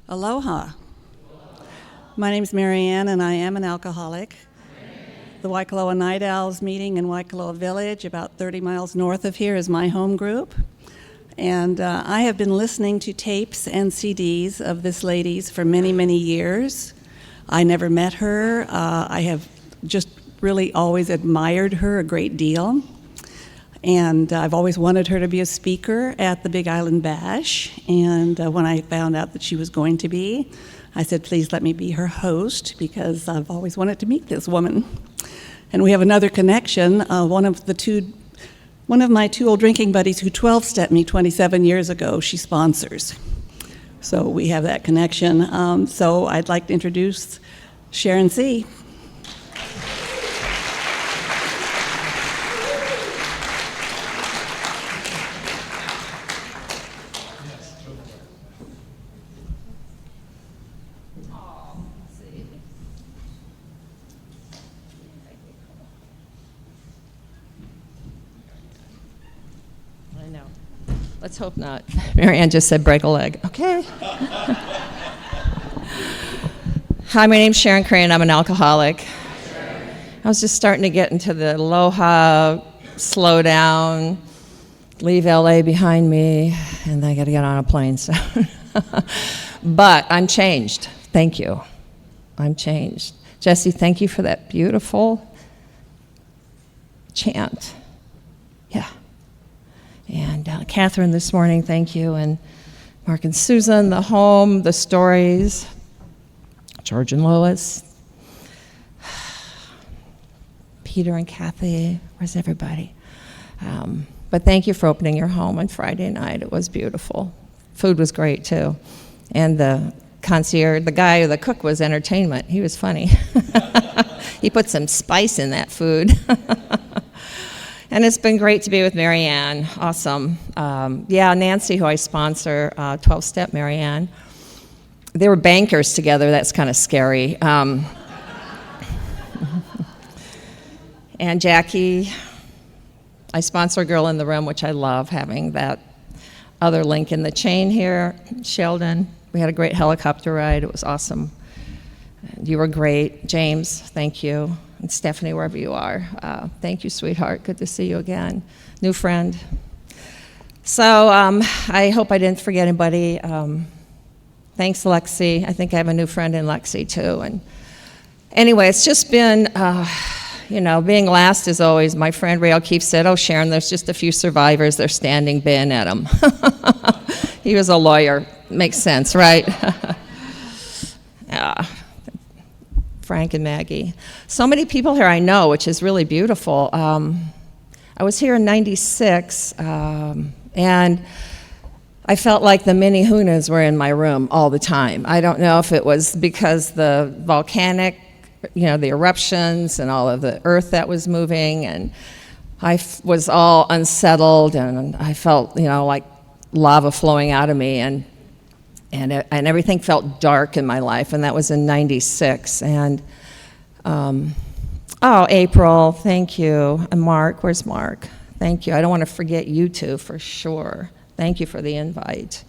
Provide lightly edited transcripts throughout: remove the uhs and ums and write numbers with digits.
Aloha. My name's Marianne, and I am an alcoholic. The Waikoloa Night Owls meeting in Waikoloa Village, about 30 miles north of here, is my home group. And I have been listening to tapes and CDs of this lady's for many, many years. I never met her. I have just really always admired her a great deal. And I've always wanted her to be a speaker at the Big Island Bash. And when I found out that she was going to be, I said, please let me be her host, because I've always wanted to meet this woman. And we have another connection. One of my two old drinking buddies who 12-stepped me 27 years ago, she sponsors. So we have that connection. So I'd like to introduce Sharon C. Let's hope not. Marianne just said break a leg. Okay. Hi, my name's Sharon Crane. I'm an alcoholic. I was just starting to get into the aloha, slow down, leave LA behind me, and then I got to get on a plane soon. But I'm changed. Thank you. I'm changed. Jesse, thank you for that beautiful chant. Yeah. And Catherine this morning, thank you. And Mark and Susan, the home, the stories, George and Lois, Peter and Kathy, where's everybody? But thank you for opening your home on Friday night. It was beautiful. Food was great, too. And the concierge, the cook was entertainment. He was funny. He put some spice in that food. And it's been great to be with Marianne. Awesome. Nancy, who I sponsor, 12-Step Marianne. They were bankers together. That's kind of scary. And Jackie, I sponsor a Girl in the Room, which I love, having that other link in the chain here. Sheldon, we had a great helicopter ride. It was awesome. You were great. James, thank you. And Stephanie, wherever you are, thank you, sweetheart. Good to see you again. New friend. So I hope I didn't forget anybody. Thanks, Lexi. I think I have a new friend in Lexi, too. And anyway, it's just been, being last is always, my friend Ray O'Keefe said, oh, Sharon, there's just a few survivors. They're standing bayonet them. He was a lawyer. Makes sense, right? Yeah. Frank and Maggie. So many people here I know, which is really beautiful. I was here in 96, and I felt like the mini hunas were in my room all the time. I don't know if it was because the volcanic, the eruptions and all of the earth that was moving, and I was all unsettled, and I felt, like lava flowing out of me, and everything felt dark in my life, and that was in 96. And, April, thank you. And Mark, where's Mark? Thank you. I don't want to forget you two for sure. Thank you for the invite.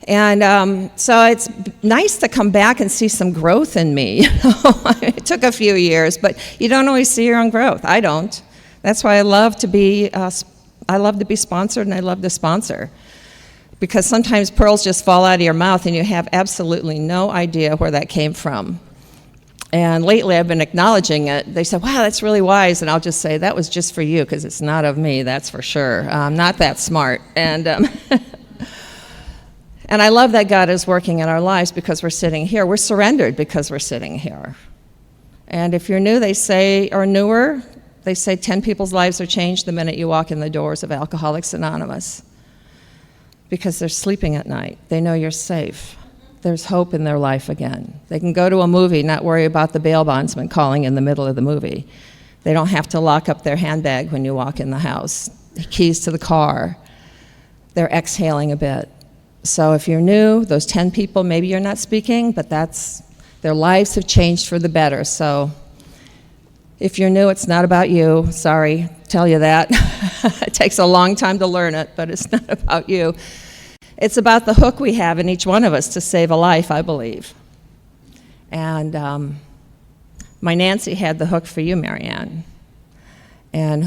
And so it's nice to come back and see some growth in me. It took a few years, but you don't always see your own growth. I don't. That's why I love to be sponsored, and I love to sponsor. Because sometimes pearls just fall out of your mouth and you have absolutely no idea where that came from. And lately I've been acknowledging it. They said, wow, that's really wise. And I'll just say, that was just for you, because it's not of me, that's for sure. I'm not that smart. And and I love that God is working in our lives because we're sitting here. We're surrendered because we're sitting here. And if you're new, or newer, they say 10 people's lives are changed the minute you walk in the doors of Alcoholics Anonymous. Because they're sleeping at night. They know you're safe. There's hope in their life again. They can go to a movie, not worry about the bail bondsman calling in the middle of the movie. They don't have to lock up their handbag when you walk in the house. The keys to the car. They're exhaling a bit. So if you're new, those 10 people, maybe you're not speaking, but their lives have changed for the better. So if you're new, it's not about you. Sorry, tell you that. It takes a long time to learn it, but it's not about you. It's about the hook we have in each one of us to save a life, I believe. And my Nancy had the hook for you, Marianne. And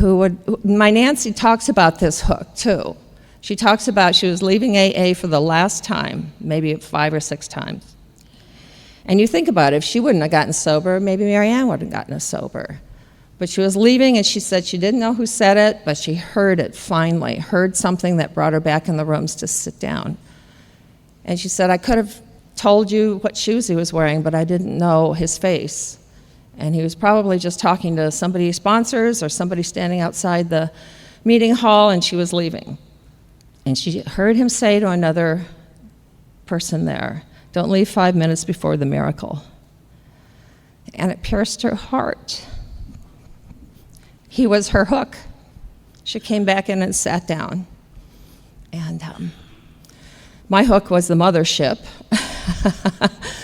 my Nancy talks about this hook, too. She talks about she was leaving AA for the last time, maybe 5 or 6 times. And you think about it, if she wouldn't have gotten sober, maybe Marianne wouldn't have gotten sober. But she was leaving, and she said she didn't know who said it, but she heard it finally, heard something that brought her back in the rooms to sit down. And she said, I could have told you what shoes he was wearing, but I didn't know his face. And he was probably just talking to somebody he sponsors or somebody standing outside the meeting hall, and she was leaving. And she heard him say to another person there, don't leave 5 minutes before the miracle. And it pierced her heart. He was her hook. She came back in and sat down. And my hook was the mothership.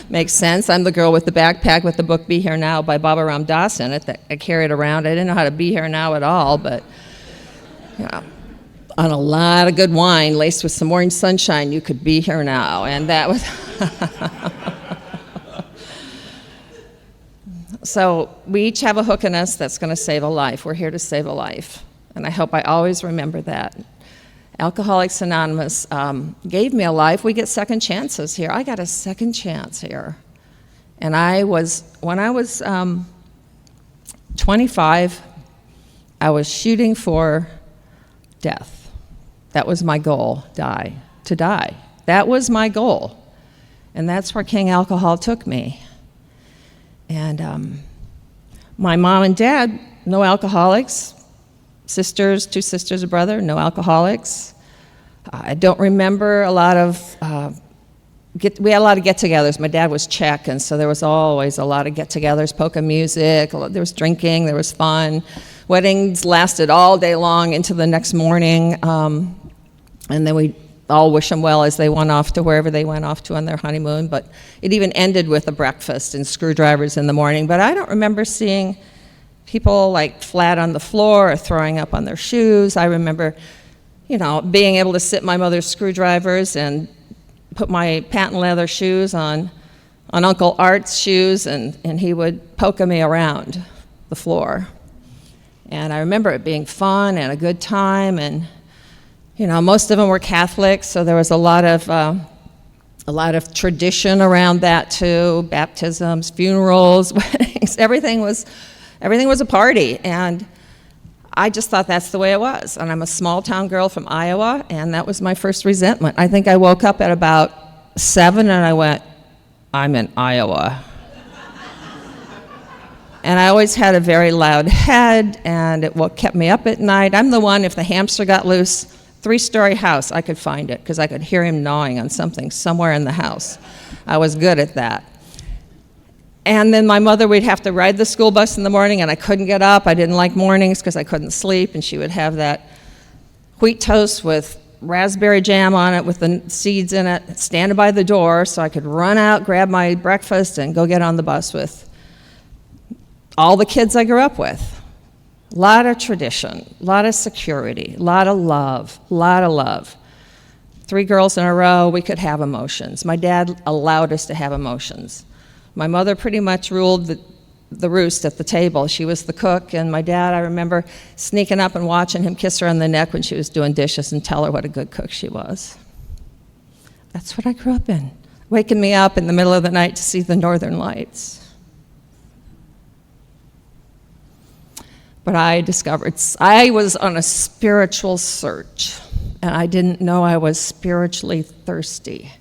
Makes sense. I'm the girl with the backpack with the book Be Here Now by Baba Ram Das in it that I carried around. I didn't know how to be here now at all, but on a lot of good wine laced with some orange sunshine, you could be here now. And that was... So we each have a hook in us that's going to save a life. We're here to save a life. And I hope I always remember that. Alcoholics Anonymous gave me a life. We get second chances here. I got a second chance here. And when I was 25, I was shooting for death. That was my goal, to die. That was my goal. And that's where King Alcohol took me. And my mom and dad, no alcoholics. Sisters, 2 sisters, a brother, no alcoholics. I don't remember a lot of, we had a lot of get-togethers. My dad was Czech, and so there was always a lot of get-togethers, polka music, there was drinking, there was fun. Weddings lasted all day long into the next morning, and then we all wish them well as they went off to wherever they went off to on their honeymoon, but it even ended with a breakfast and screwdrivers in the morning. But I don't remember seeing people like flat on the floor or throwing up on their shoes. I remember, being able to sit my mother's screwdrivers and put my patent leather shoes on Uncle Art's shoes, and he would poke me around the floor. And I remember it being fun and a good time, and most of them were Catholics, so there was a lot of tradition around that too. Baptisms, funerals, weddings, everything was a party, and I just thought that's the way it was. And I'm a small town girl from Iowa, and that was my first resentment. I think I woke up at about 7 and I went, I'm in Iowa. And I always had a very loud head, and it kept me up at night. I'm the one, if the hamster got loose, 3-story house, I could find it because I could hear him gnawing on something somewhere in the house. I was good at that. And then my mother would have to ride the school bus in the morning, and I couldn't get up. I didn't like mornings because I couldn't sleep, and she would have that wheat toast with raspberry jam on it with the seeds in it, standing by the door so I could run out, grab my breakfast, and go get on the bus with all the kids I grew up with. A lot of tradition, a lot of security, a lot of love. 3 girls in a row, we could have emotions. My dad allowed us to have emotions. My mother pretty much ruled the roost at the table. She was the cook, and my dad, I remember sneaking up and watching him kiss her on the neck when she was doing dishes and tell her what a good cook she was. That's what I grew up in, waking me up in the middle of the night to see the northern lights. But I discovered I was on a spiritual search, and I didn't know I was spiritually thirsty.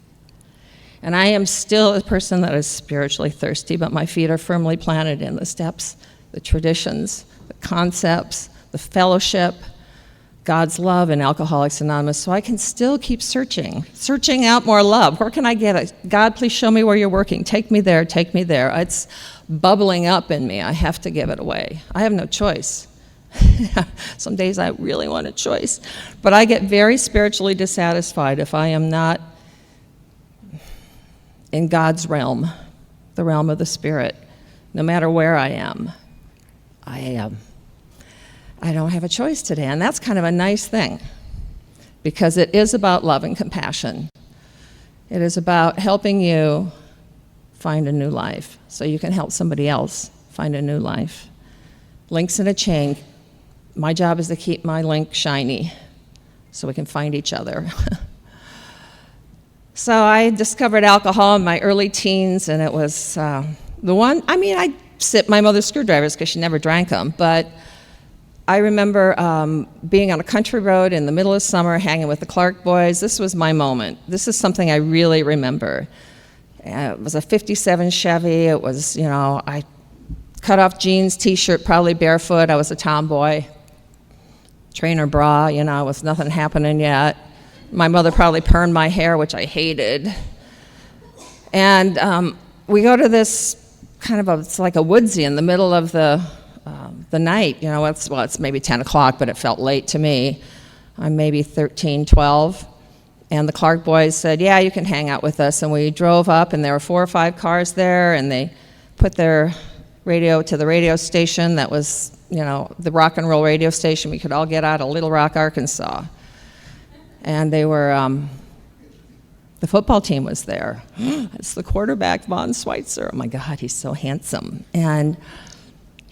And I am still a person that is spiritually thirsty, but my feet are firmly planted in the steps, the traditions, the concepts, the fellowship, God's love, and Alcoholics Anonymous, so I can still keep searching out more love. Where can I get it? God, please show me where you're working. Take me there, take me there. It's bubbling up in me. I have to give it away. I have no choice. Some days I really want a choice. But I get very spiritually dissatisfied if I am not in God's realm, the realm of the Spirit, no matter where I am. I don't have a choice today, and that's kind of a nice thing, because it is about love and compassion. It is about helping you find a new life so you can help somebody else find a new life. Links in a chain. My job is to keep my link shiny so we can find each other. So I discovered alcohol in my early teens, and it was I sipped my mother's screwdrivers because she never drank them, but I remember being on a country road in the middle of summer, hanging with the Clark boys. This was my moment. This is something I really remember. It was a 57 Chevy. It was, I cut off jeans, t-shirt, probably barefoot. I was a tomboy. Trainer bra, with nothing happening yet. My mother probably permed my hair, which I hated. And we go to this it's like a woodsy in the middle of the night. It's maybe 10 o'clock, but it felt late to me. I'm maybe 13, 12. And the Clark boys said, yeah, you can hang out with us. And we drove up, and there were 4 or 5 cars there, and they put their radio to the radio station that was, the rock and roll radio station we could all get out of Little Rock, Arkansas. And they were, the football team was there. It's the quarterback, Von Schweitzer. Oh my God, he's so handsome. And,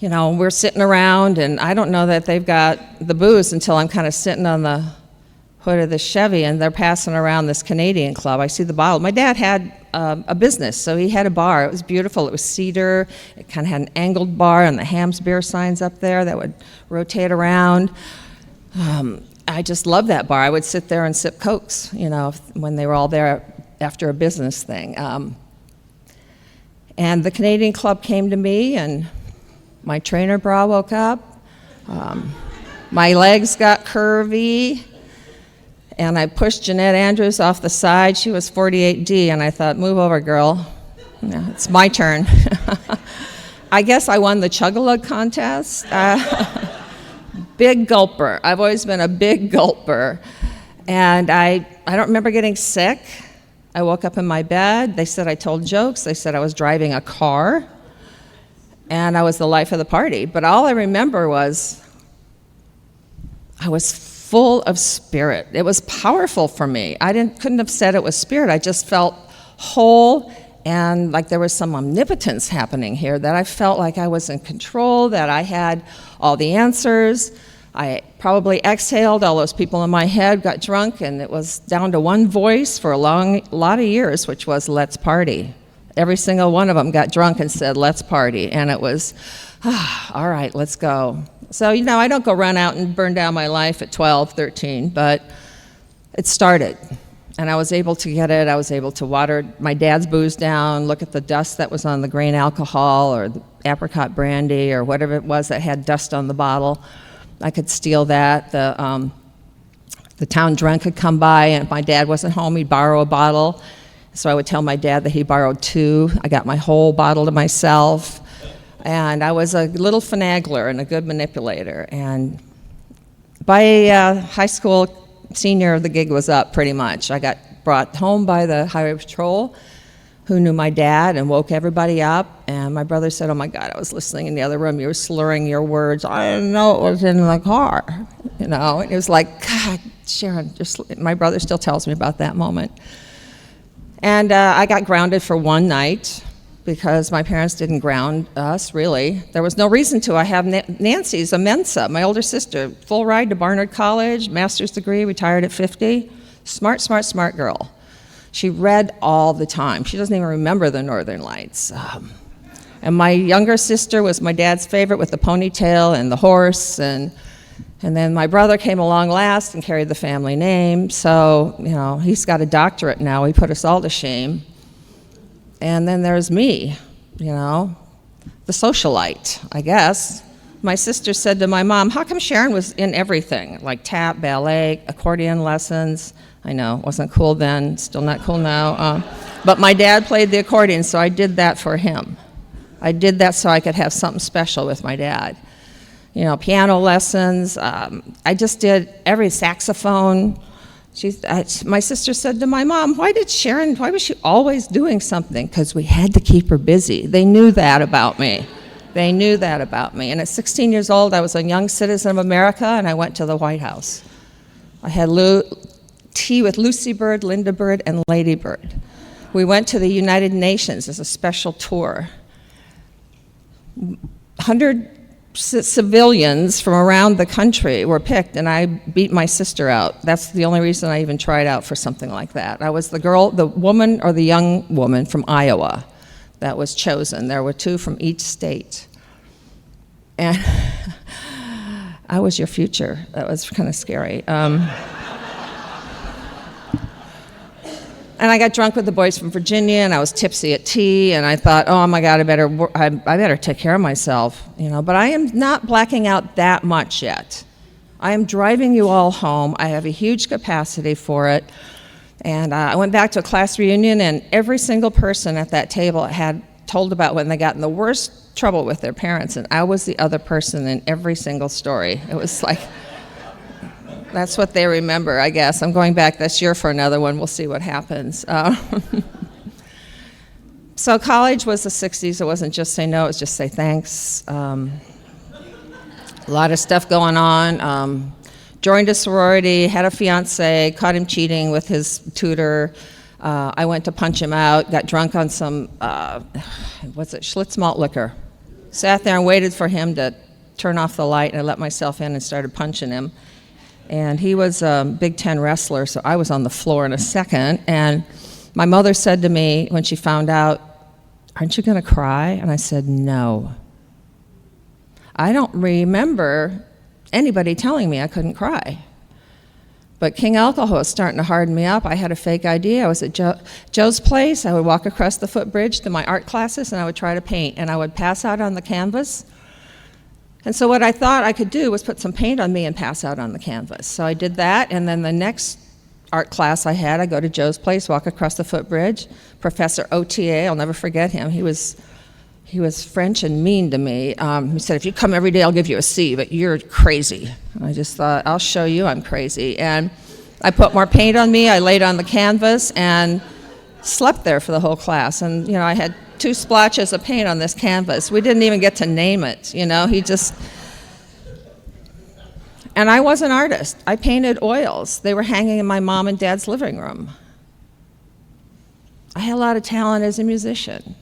we're sitting around, and I don't know that they've got the booze until I'm kind of sitting on the hood of the Chevy, and they're passing around this Canadian club. I see the bottle. My dad had a business, so he had a bar. It was beautiful. It was cedar. It kind of had an angled bar, and the Ham's beer signs up there that would rotate around. I just loved that bar. I would sit there and sip Cokes, when they were all there after a business thing. And the Canadian club came to me, and my trainer bra woke up. My legs got curvy. And I pushed Jeanette Andrews off the side. She was 48D, and I thought, move over, girl. It's my turn. I guess I won the chug-a-lug contest. Big gulper. I've always been a big gulper. And I don't remember getting sick. I woke up in my bed. They said I told jokes. They said I was driving a car. And I was the life of the party. But all I remember was I was full of spirit. It was powerful for me. I couldn't have said it was spirit. I just felt whole and like there was some omnipotence happening here, that I felt like I was in control, that I had all the answers. I probably exhaled. All those people in my head got drunk, and it was down to one voice for a lot of years, which was, let's party. Every single one of them got drunk and said, let's party. And it was, all right, let's go. So, I don't go run out and burn down my life at 12, 13, but it started. And I was able to get it. I was able to water my dad's booze down, look at the dust that was on the grain alcohol or the apricot brandy or whatever it was that had dust on the bottle. I could steal that. The town drunk could come by, and if my dad wasn't home, he'd borrow a bottle. So I would tell my dad that he borrowed 2. I got my whole bottle to myself. And I was a little finagler and a good manipulator. And by high school senior, the gig was up pretty much. I got brought home by the highway patrol, who knew my dad and woke everybody up. And my brother said, oh my God, I was listening in the other room. You were slurring your words. I didn't know it was in the car. And it was like, God, Sharon, my brother still tells me about that moment. And I got grounded for one night because my parents didn't ground us, really. There was no reason to. I have Nancy's a Mensa, my older sister, full ride to Barnard College, master's degree, retired at 50. Smart, smart, smart girl. She read all the time. She doesn't even remember the Northern Lights. And my younger sister was my dad's favorite with the ponytail and the horse. And then my brother came along last and carried the family name. So, he's got a doctorate now. He put us all to shame. And then there's me, the socialite, I guess. My sister said to my mom, how come Sharon was in everything, like tap, ballet, accordion lessons? I know, wasn't cool then, still not cool now. But my dad played the accordion, so I did that for him. I did that so I could have something special with my dad. Piano lessons. I just did every saxophone. My sister said to my mom, why was she always doing something? Because we had to keep her busy. They knew that about me. And at 16 years old, I was a young citizen of America, and I went to the White House. I had tea with Lucy Bird, Linda Bird, and Lady Bird. We went to the United Nations as a special tour. 100 civilians from around the country were picked, and I beat my sister out. That's the only reason I even tried out for something like that. I was the woman or the young woman from Iowa that was chosen. There were 2 from each state. And I was your future. That was kind of scary. And I got drunk with the boys from Virginia, and I was tipsy at tea, and I thought, oh my God, I better take care of myself, But I am not blacking out that much yet. I am driving you all home. I have a huge capacity for it. And I went back to a class reunion, and every single person at that table had told about when they got in the worst trouble with their parents, and I was the other person in every single story. It was like... That's what they remember, I guess. I'm going back this year for another one. We'll see what happens. So college was the 60s. It wasn't just say no, it was just say thanks. A lot of stuff going on. Joined a sorority, had a fiance, caught him cheating with his tutor. I went to punch him out, got drunk on some, Schlitz malt liquor. Sat there and waited for him to turn off the light, and I let myself in and started punching him. And he was a Big Ten wrestler, so I was on the floor in a second. And my mother said to me when she found out, aren't you going to cry? And I said, no. I don't remember anybody telling me I couldn't cry. But King Alcohol was starting to harden me up. I had a fake ID. I was at Joe's place. I would walk across the footbridge to my art classes, and I would try to paint. And I would pass out on the canvas. And so what I thought I could do was put some paint on me and pass out on the canvas. So I did that, and then the next art class I had, I go to Joe's place, walk across the footbridge. Professor OTA, I'll never forget him. He was French and mean to me. He said, if you come every day, I'll give you a C, but you're crazy. And I just thought, I'll show you I'm crazy. And I put more paint on me, I laid on the canvas, and slept there for the whole class. And, I had 2 splotches of paint on this canvas. We didn't even get to name it, And I was an artist. I painted oils. They were hanging in my mom and dad's living room. I had a lot of talent as a musician.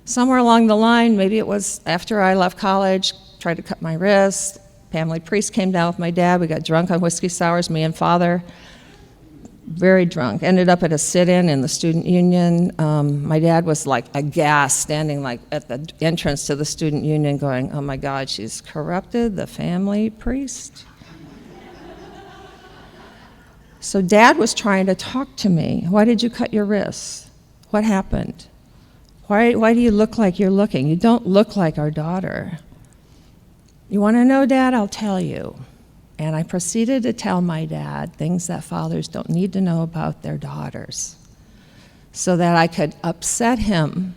Somewhere along the line, maybe it was after I left college, tried to cut my wrist. Family priest came down with my dad. We got drunk on whiskey sours, me and father. Very drunk. Ended up at a sit-in the student union. My dad was like aghast, standing like at the entrance to the student union going, oh my God, she's corrupted the family priest. So Dad was trying to talk to me. Why did you cut your wrists? What happened? Why do you look like you're looking? You don't look like our daughter. You want to know, Dad? I'll tell you. And I proceeded to tell my dad things that fathers don't need to know about their daughters, so that I could upset him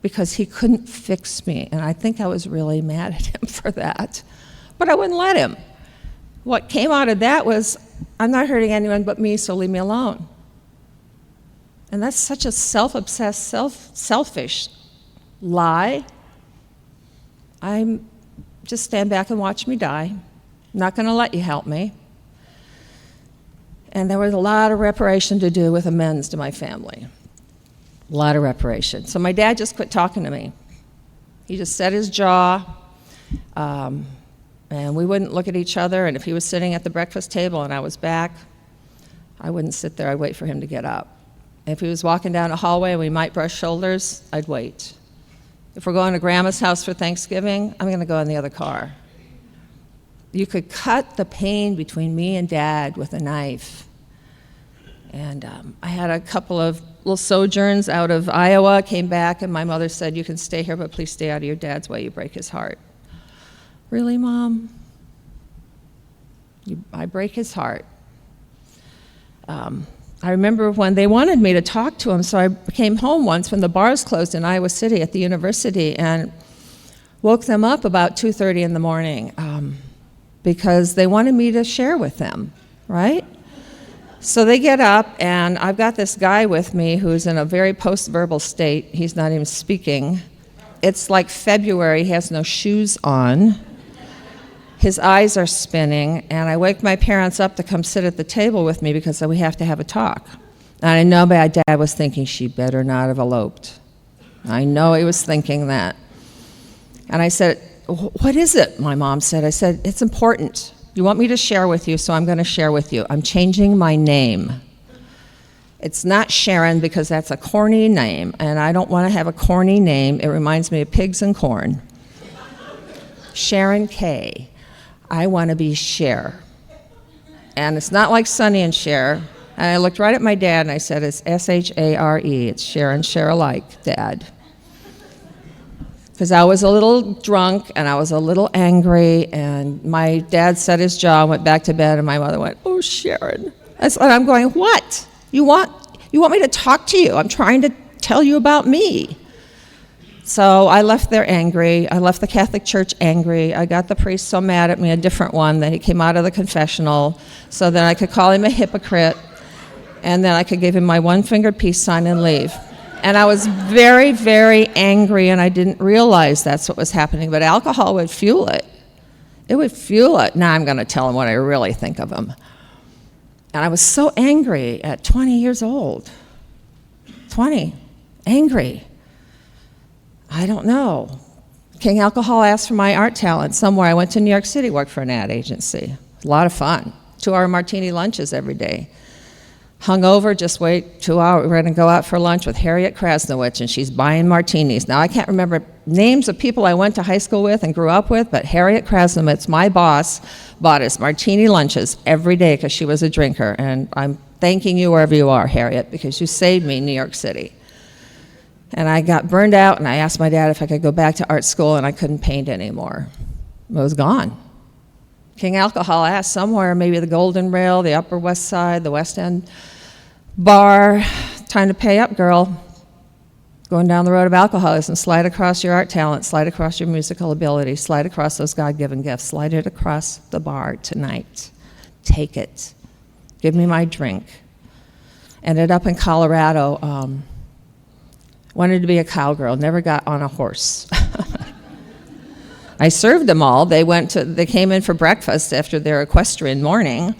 because he couldn't fix me. And I think I was really mad at him for that. But I wouldn't let him. What came out of that was, I'm not hurting anyone but me, so leave me alone. And that's such a self-obsessed, selfish lie. I'm just stand back and watch me die. I'm not going to let you help me. And there was a lot of reparation to do with amends to my family. A lot of reparation. So my dad just quit talking to me. He just set his jaw, and we wouldn't look at each other. And if he was sitting at the breakfast table and I was back, I wouldn't sit there. I'd wait for him to get up. If he was walking down a hallway and we might brush shoulders, I'd wait. If we're going to Grandma's house for Thanksgiving, I'm going to go in the other car. You could cut the pain between me and Dad with a knife. And I had a couple of little sojourns out of Iowa, came back, and my mother said, you can stay here, but please stay out of your dad's way, you break his heart. Really, Mom? I break his heart. I remember when they wanted me to talk to him, so I came home once when the bars closed in Iowa City at the university and woke them up about 2:30 in the morning because they wanted me to share with them, right? So they get up, and I've got this guy with me who's in a very post-verbal state. He's not even speaking. It's like February. He has no shoes on. His eyes are spinning, and I wake my parents up to come sit at the table with me because we have to have a talk. And I know my dad was thinking, she better not have eloped. I know he was thinking that. And I said, what is it? My mom said. I said, it's important. You want me to share with you, so I'm going to share with you. I'm changing my name. It's not Sharon because that's a corny name, and I don't want to have a corny name. It reminds me of pigs and corn. Sharon K. I want to be Cher. And it's not like Sonny and Cher. And I looked right at my dad and I said, it's S-H-A-R-E. It's Sharon, Cher alike, Dad. Because I was a little drunk and I was a little angry, and my dad set his jaw and went back to bed, and my mother went, oh, Sharon. And I'm going, what? You want me to talk to you? I'm trying to tell you about me. So I left there angry. I left the Catholic Church angry. I got the priest so mad at me, a different one, that he came out of the confessional so that I could call him a hypocrite, and then I could give him my one-fingered peace sign and leave. And I was very, very angry, and I didn't realize that's what was happening, but alcohol would fuel it. It would fuel it. Now I'm going to tell him what I really think of him. And I was so angry at 20 years old. 20. Angry. I don't know. King Alcohol asked for my art talent somewhere. I went to New York City, worked for an ad agency. A lot of fun. 2-hour martini lunches every day. Hungover, just wait 2 hours. We're going to go out for lunch with Harriet Krasnowitz, and she's buying martinis. Now, I can't remember names of people I went to high school with and grew up with, but Harriet Krasnowitz, my boss, bought us martini lunches every day because she was a drinker. And I'm thanking you wherever you are, Harriet, because you saved me in New York City. And I got burned out, and I asked my dad if I could go back to art school, and I couldn't paint anymore. It was gone. King Alcohol asked somewhere, maybe the Golden Rail, the Upper West Side, the West End bar, time to pay up, girl. Going down the road of alcoholism, slide across your art talent, slide across your musical ability, slide across those God-given gifts, slide it across the bar tonight. Take it. Give me my drink. Ended up in Colorado. Wanted to be a cowgirl, never got on a horse. I served them all. They came in for breakfast after their equestrian morning,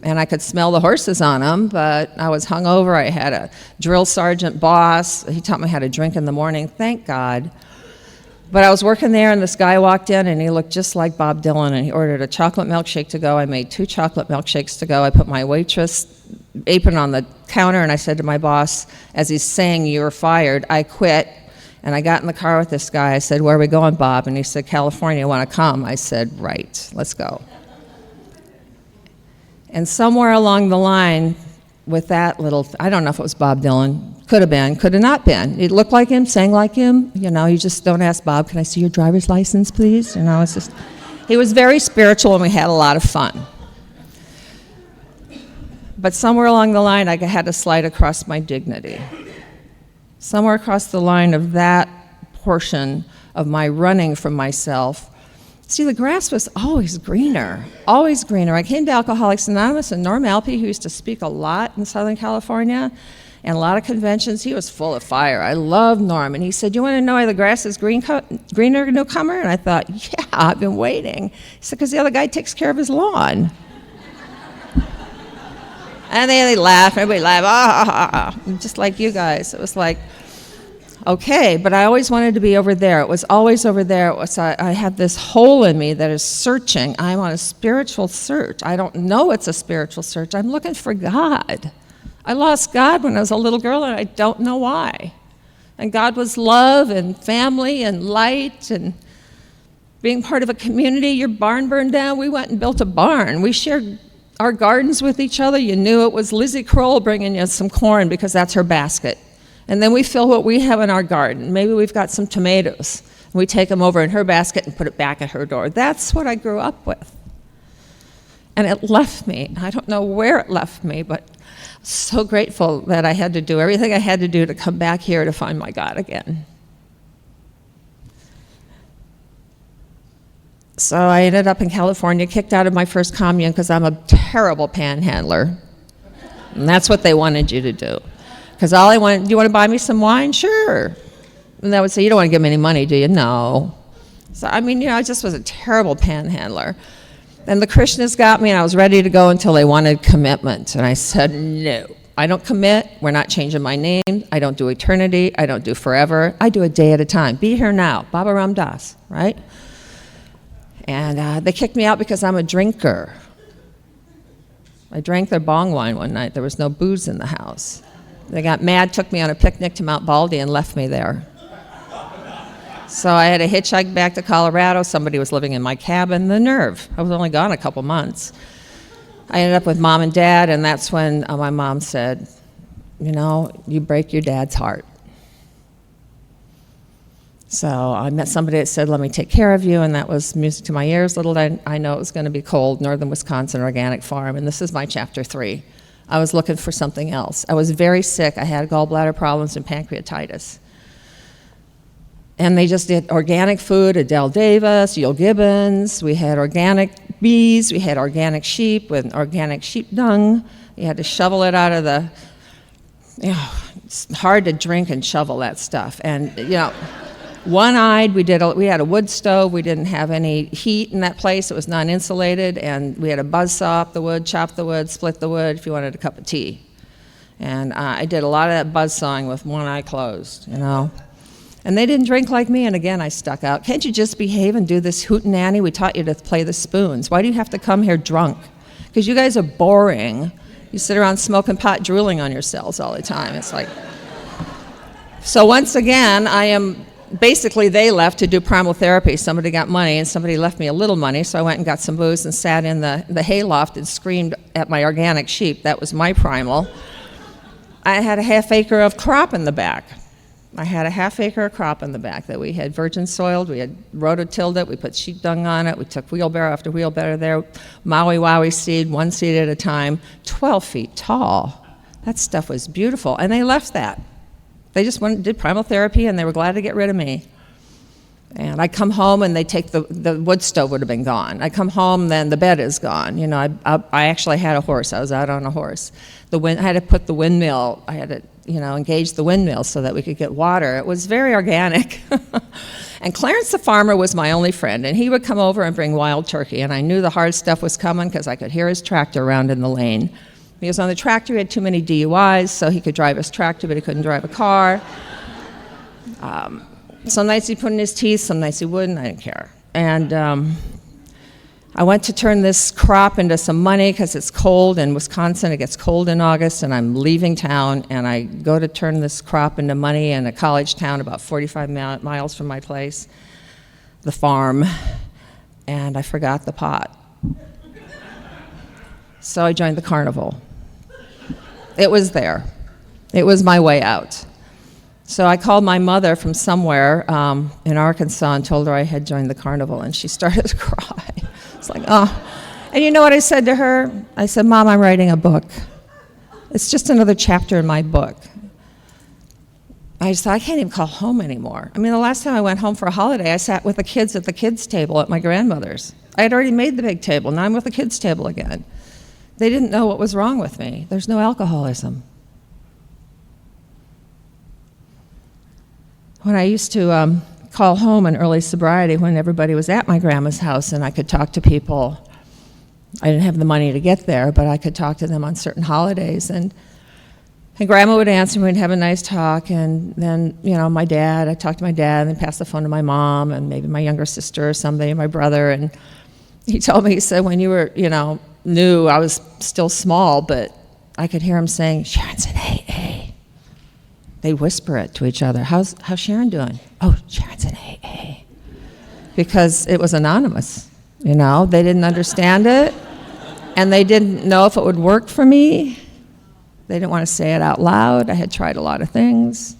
and I could smell the horses on them, but I was hungover. I had a drill sergeant boss. He taught me how to drink in the morning, thank God. But I was working there, and this guy walked in, and he looked just like Bob Dylan, and he ordered a chocolate milkshake to go. I made 2 chocolate milkshakes to go. I put my waitress apron on the counter, and I said to my boss, as he's saying, you're fired, I quit. And I got in the car with this guy. I said, where are we going, Bob? And he said, California, want to come? I said, right, let's go. And somewhere along the line with that little, I don't know if it was Bob Dylan, could have been, could have not been. It looked like him, sang like him. You know, you just don't ask Bob, can I see your driver's license, please? You know, it's just, he was very spiritual, and we had a lot of fun. But somewhere along the line, I had to slide across my dignity. Somewhere across the line of that portion of my running from myself. See, the grass was always greener, always greener. I came to Alcoholics Anonymous, and Norm Alpe, who used to speak a lot in Southern California and a lot of conventions, he was full of fire. I love Norm. And he said, you want to know why the grass is greener, newcomer? And I thought, yeah, I've been waiting. He said, because the other guy takes care of his lawn. And they laughed, everybody laughed, just like you guys. It was like, okay, but I always wanted to be over there. It was always over there. It was, I had this hole in me that is searching. I'm on a spiritual search. I don't know it's a spiritual search. I'm looking for God. I lost God when I was a little girl, and I don't know why. And God was love and family and light and being part of a community. Your barn burned down. We went and built a barn. We shared our gardens with each other. You knew it was Lizzie Kroll bringing you some corn because that's her basket. And then we fill what we have in our garden. Maybe we've got some tomatoes. We take them over in her basket and put it back at her door. That's what I grew up with. And it left me. I don't know where it left me, but I'm so grateful that I had to do everything I had to do to come back here to find my God again. So I ended up in California, kicked out of my first commune because I'm a terrible panhandler. And that's what they wanted you to do. Because all I wanted, do you want to buy me some wine? Sure. And they would say, you don't want to give me any money, do you? No. So, I mean, you know, I just was a terrible panhandler. And the Krishnas got me, and I was ready to go until they wanted commitment. And I said, no, I don't commit. We're not changing my name. I don't do eternity. I don't do forever. I do a day at a time. Be here now. Baba Ram Das, right? And they kicked me out because I'm a drinker. I drank their bong wine one night. There was no booze in the house. They got mad, took me on a picnic to Mount Baldy, and left me there. So I had to hitchhike back to Colorado. Somebody was living in my cabin. The nerve. I was only gone a couple months. I ended up with Mom and Dad, and that's when my mom said, you know, you break your dad's heart. So I met somebody that said, let me take care of you, and that was music to my ears. Little did I know it was going to be cold, Northern Wisconsin organic farm, and this is my chapter 3. I was looking for something else. I was very sick. I had gallbladder problems and pancreatitis. And they just did organic food, Adele Davis, Yul Gibbons. We had organic bees. We had organic sheep with organic sheep dung. You had to shovel it out of the, it's hard to drink and shovel that stuff. And, one-eyed, we had a wood stove. We didn't have any heat in that place. It was non-insulated. And we had a buzzsaw up the wood, chop the wood, split the wood if you wanted a cup of tea. And I did a lot of that buzzsawing with one eye closed, And they didn't drink like me, and again, I stuck out. Can't you just behave and do this hootenanny? We taught you to play the spoons. Why do you have to come here drunk? Because you guys are boring. You sit around smoking pot, drooling on yourselves all the time. It's like... So once again, basically they left to do primal therapy. Somebody got money, and somebody left me a little money, so I went and got some booze and sat in the hayloft and screamed at my organic sheep. That was my primal. I had a half-acre of crop in the back. I had a half-acre of crop in the back that we had virgin soiled. We had rototilled it. We put sheep dung on it. We took wheelbarrow after wheelbarrow there. Maui Wowie seed, one seed at a time, 12 feet tall. That stuff was beautiful, and they left that. They just went and did primal therapy, and they were glad to get rid of me. And I come home, and they take the wood stove would have been gone. I come home, then the bed is gone. I actually had a horse. I was out on a horse. I had to put the windmill, I had to, engage the windmill so that we could get water. It was very organic. And Clarence the farmer was my only friend, and he would come over and bring wild turkey, and I knew the hard stuff was coming because I could hear his tractor around in the lane. He was on the tractor. He had too many DUIs, so he could drive his tractor, but he couldn't drive a car. Some nights he'd put in his teeth, some nights he wouldn't. I didn't care. And I went to turn this crop into some money because it's cold in Wisconsin. It gets cold in August, and I'm leaving town, and I go to turn this crop into money in a college town about 45 miles from my place, the farm, and I forgot the pot. So I joined the carnival. It was there. It was my way out. So I called my mother from somewhere in Arkansas and told her I had joined the carnival, and she started to cry. It's like, oh. And you know what I said to her? I said, Mom, I'm writing a book. It's just another chapter in my book. I just thought, I can't even call home anymore. I mean, the last time I went home for a holiday, I sat with the kids at the kids' table at my grandmother's. I had already made the big table. Now I'm with the kids' table again. They didn't know what was wrong with me. There's no alcoholism. When I used to call home in early sobriety when everybody was at my grandma's house and I could talk to people, I didn't have the money to get there, but I could talk to them on certain holidays. And Grandma would answer me, we'd have a nice talk, and then, I'd talk to my dad, and then pass the phone to my mom, and maybe my younger sister or somebody, my brother, and he told me, he said, when you were, new, I was still small, but I could hear him saying, Sharon's in AA. They'd whisper it to each other. How's Sharon doing? Oh, Sharon's in AA. Because it was anonymous, They didn't understand it, and they didn't know if it would work for me. They didn't want to say it out loud. I had tried a lot of things.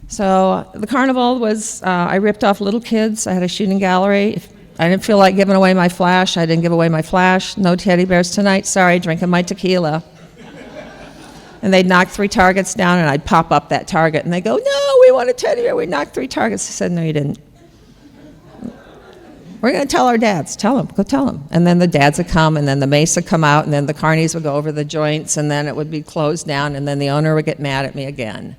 So the carnival was, I ripped off little kids. I had a shooting gallery. If I didn't feel like giving away my flash, I didn't give away my flash. No teddy bears tonight. Sorry, drinking my tequila. And they'd knock 3 targets down, and I'd pop up that target, and they'd go, no, we want a teddy bear. We knocked 3 targets. I said, no, you didn't. We're going to tell our dads. Tell them. Go tell them. And then the dads would come, and then the mace would come out, and then the carnies would go over the joints, and then it would be closed down, and then the owner would get mad at me again.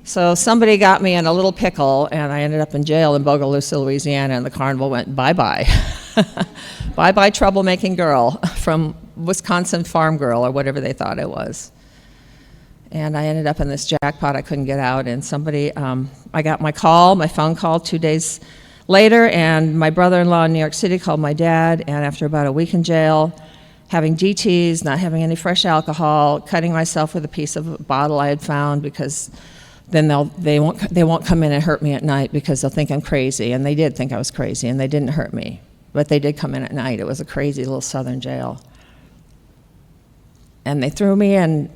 So somebody got me in a little pickle, and I ended up in jail in Bogalusa, Louisiana, and the carnival went bye-bye. Bye-bye troublemaking girl from Wisconsin farm girl or whatever they thought I was. And I ended up in this jackpot I couldn't get out. And somebody, I got my phone call 2 days later, and my brother-in-law in New York City called my dad, and after about a week in jail, having DTs, not having any fresh alcohol, cutting myself with a piece of a bottle I had found, because then they won't come in and hurt me at night because they'll think I'm crazy. And they did think I was crazy, and they didn't hurt me. But they did come in at night. It was a crazy little southern jail. And they threw me in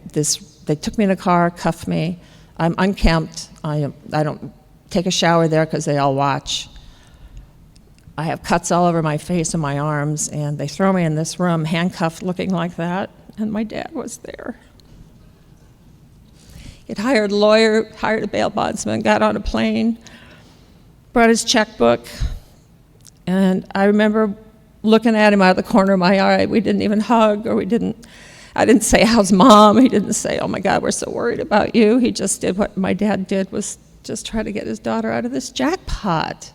they took me in a car, cuffed me. I'm unkempt. I don't take a shower there because they all watch. I have cuts all over my face and my arms, and they throw me in this room, handcuffed, looking like that, and my dad was there. He'd hired a lawyer, hired a bail bondsman, got on a plane, brought his checkbook, and I remember looking at him out of the corner of my eye. We didn't even hug, I didn't say, how's mom? He didn't say, oh my God, we're so worried about you. He just did what my dad did, was just try to get his daughter out of this jackpot.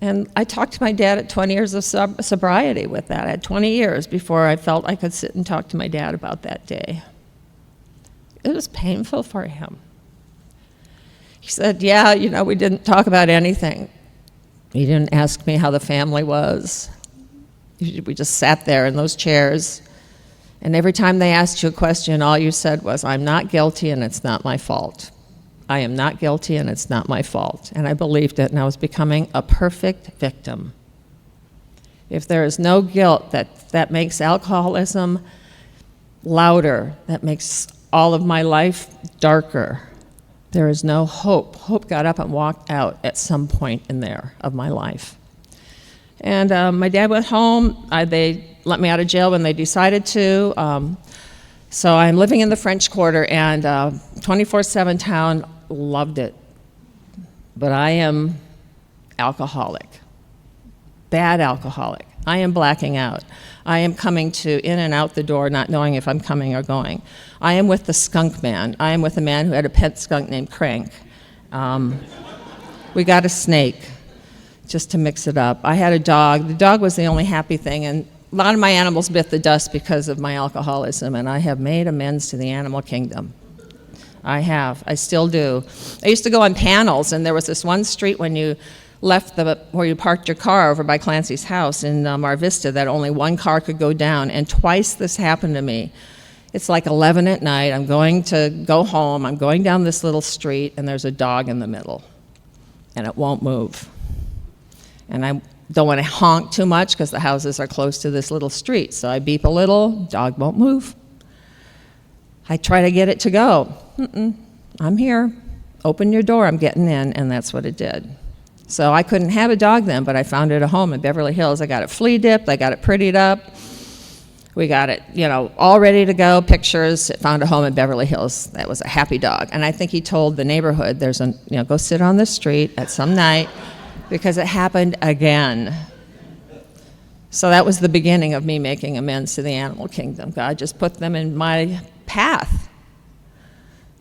And I talked to my dad at 20 years of sobriety with that. I had 20 years before I felt I could sit and talk to my dad about that day. It was painful for him. He said, yeah, we didn't talk about anything. He didn't ask me how the family was. We just sat there in those chairs. And every time they asked you a question, all you said was, I'm not guilty and it's not my fault. I am not guilty and it's not my fault. And I believed it, and I was becoming a perfect victim. If there is no guilt, that makes alcoholism louder, that makes all of my life darker. There is no hope. Hope got up and walked out at some point in there of my life. And my dad went home. They let me out of jail when they decided to. So I'm living in the French Quarter, and 24/7 town loved it. But I am alcoholic, bad alcoholic. I am blacking out. I am coming to in and out the door, not knowing if I'm coming or going. I am with the skunk man. I am with a man who had a pet skunk named Crank. We got a snake, just to mix it up. I had a dog. The dog was the only happy thing, and a lot of my animals bit the dust because of my alcoholism, and I have made amends to the animal kingdom. I have. I still do. I used to go on panels, and there was this one street when you left where you parked your car over by Clancy's house in Mar Vista that only one car could go down, and twice this happened to me. It's like 11 at night. I'm going to go home. I'm going down this little street, and there's a dog in the middle, and it won't move. And I don't want to honk too much because the houses are close to this little street. So I beep a little, dog won't move. I try to get it to go. I'm here. Open your door, I'm getting in, and that's what it did. So I couldn't have a dog then, but I found it a home in Beverly Hills. I got it flea dipped, I got it prettied up. We got it, all ready to go, pictures. It found a home in Beverly Hills. That was a happy dog. And I think he told the neighborhood, go sit on the street at some night, because it happened again. So that was the beginning of me making amends to the animal kingdom. God just put them in my path.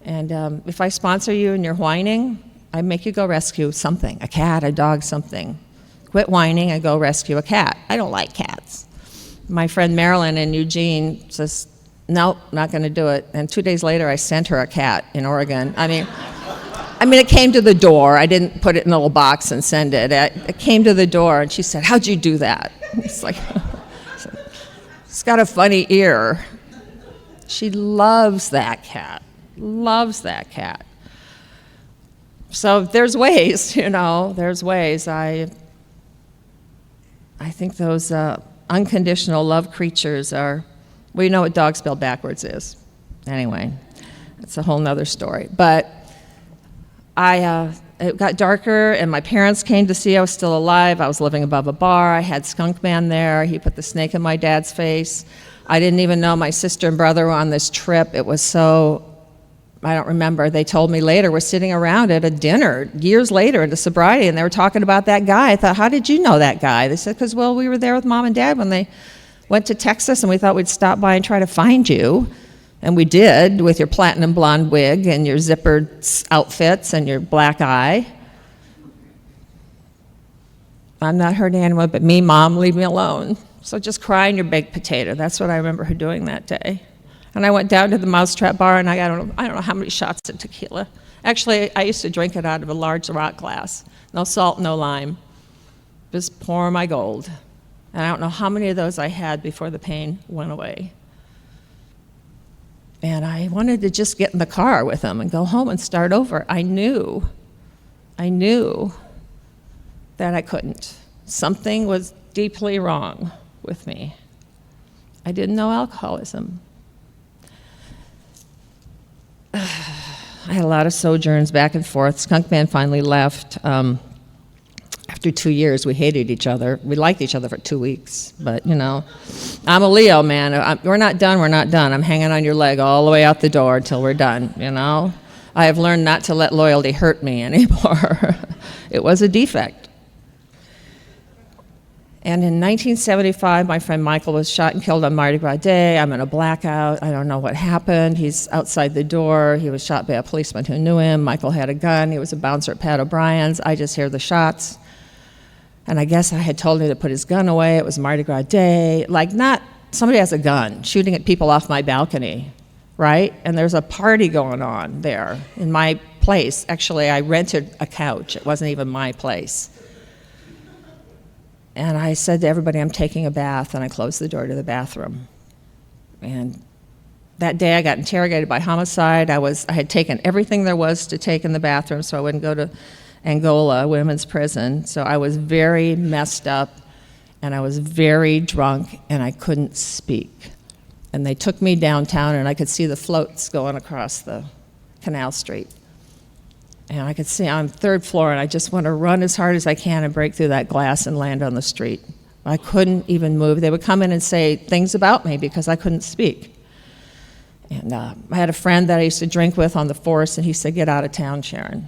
And if I sponsor you and you're whining, I make you go rescue something, a cat, a dog, something. Quit whining and go rescue a cat. I don't like cats. My friend Marilyn in Eugene says, nope, not going to do it. And 2 days later, I sent her a cat in Oregon. I mean, it came to the door. I didn't put it in a little box and send it. It came to the door, and she said, how'd you do that? It's like, it's got a funny ear. She loves that cat, So there's ways, there's ways. I think those unconditional love creatures are, well, you know what dog spelled backwards is. Anyway, it's a whole nother story. But it got darker, and my parents came to see I was still alive. I was living above a bar. I had Skunk Man there. He put the snake in my dad's face. I didn't even know my sister and brother were on this trip. It was so, I don't remember. They told me later, we're sitting around at a dinner years later into sobriety, and they were talking about that guy. I thought, how did you know that guy? They said, because, we were there with Mom and Dad when they went to Texas, and we thought we'd stop by and try to find you. And we did, with your platinum blonde wig and your zippered outfits and your black eye. I'm not hurting anyone but me, Mom, leave me alone. So just cry in your baked potato. That's what I remember her doing that day. And I went down to the Mousetrap bar, and I don't know how many shots of tequila. Actually, I used to drink it out of a large rock glass. No salt, no lime. Just pour my gold. And I don't know how many of those I had before the pain went away. And I wanted to just get in the car with him and go home and start over. I knew that I couldn't. Something was deeply wrong with me. I didn't know alcoholism. I had a lot of sojourns back and forth. Skunk Man finally left. After 2 years, we hated each other. We liked each other for 2 weeks, but I'm a Leo, man. We're not done, I'm hanging on your leg all the way out the door until we're done, I have learned not to let loyalty hurt me anymore. It was a defect. And in 1975, my friend Michael was shot and killed on Mardi Gras Day. I'm in a blackout. I don't know what happened. He's outside the door. He was shot by a policeman who knew him. Michael had a gun. He was a bouncer at Pat O'Brien's. I just hear the shots. And I guess I had told him to put his gun away. It was Mardi Gras Day. Not somebody has a gun shooting at people off my balcony, right? And there's a party going on there in my place. Actually, I rented a couch. It wasn't even my place. And I said to everybody, I'm taking a bath, and I closed the door to the bathroom. And that day I got interrogated by homicide. I had taken everything there was to take in the bathroom so I wouldn't go to Angola women's prison. So I was very messed up, and I was very drunk, and I couldn't speak. And they took me downtown, and I could see the floats going across the Canal Street. And I could see I'm third floor, and I just want to run as hard as I can and break through that glass and land on the street. I couldn't even move. They would come in and say things about me because I couldn't speak. And I had a friend that I used to drink with on the force, and he said, "Get out of town, Sharon.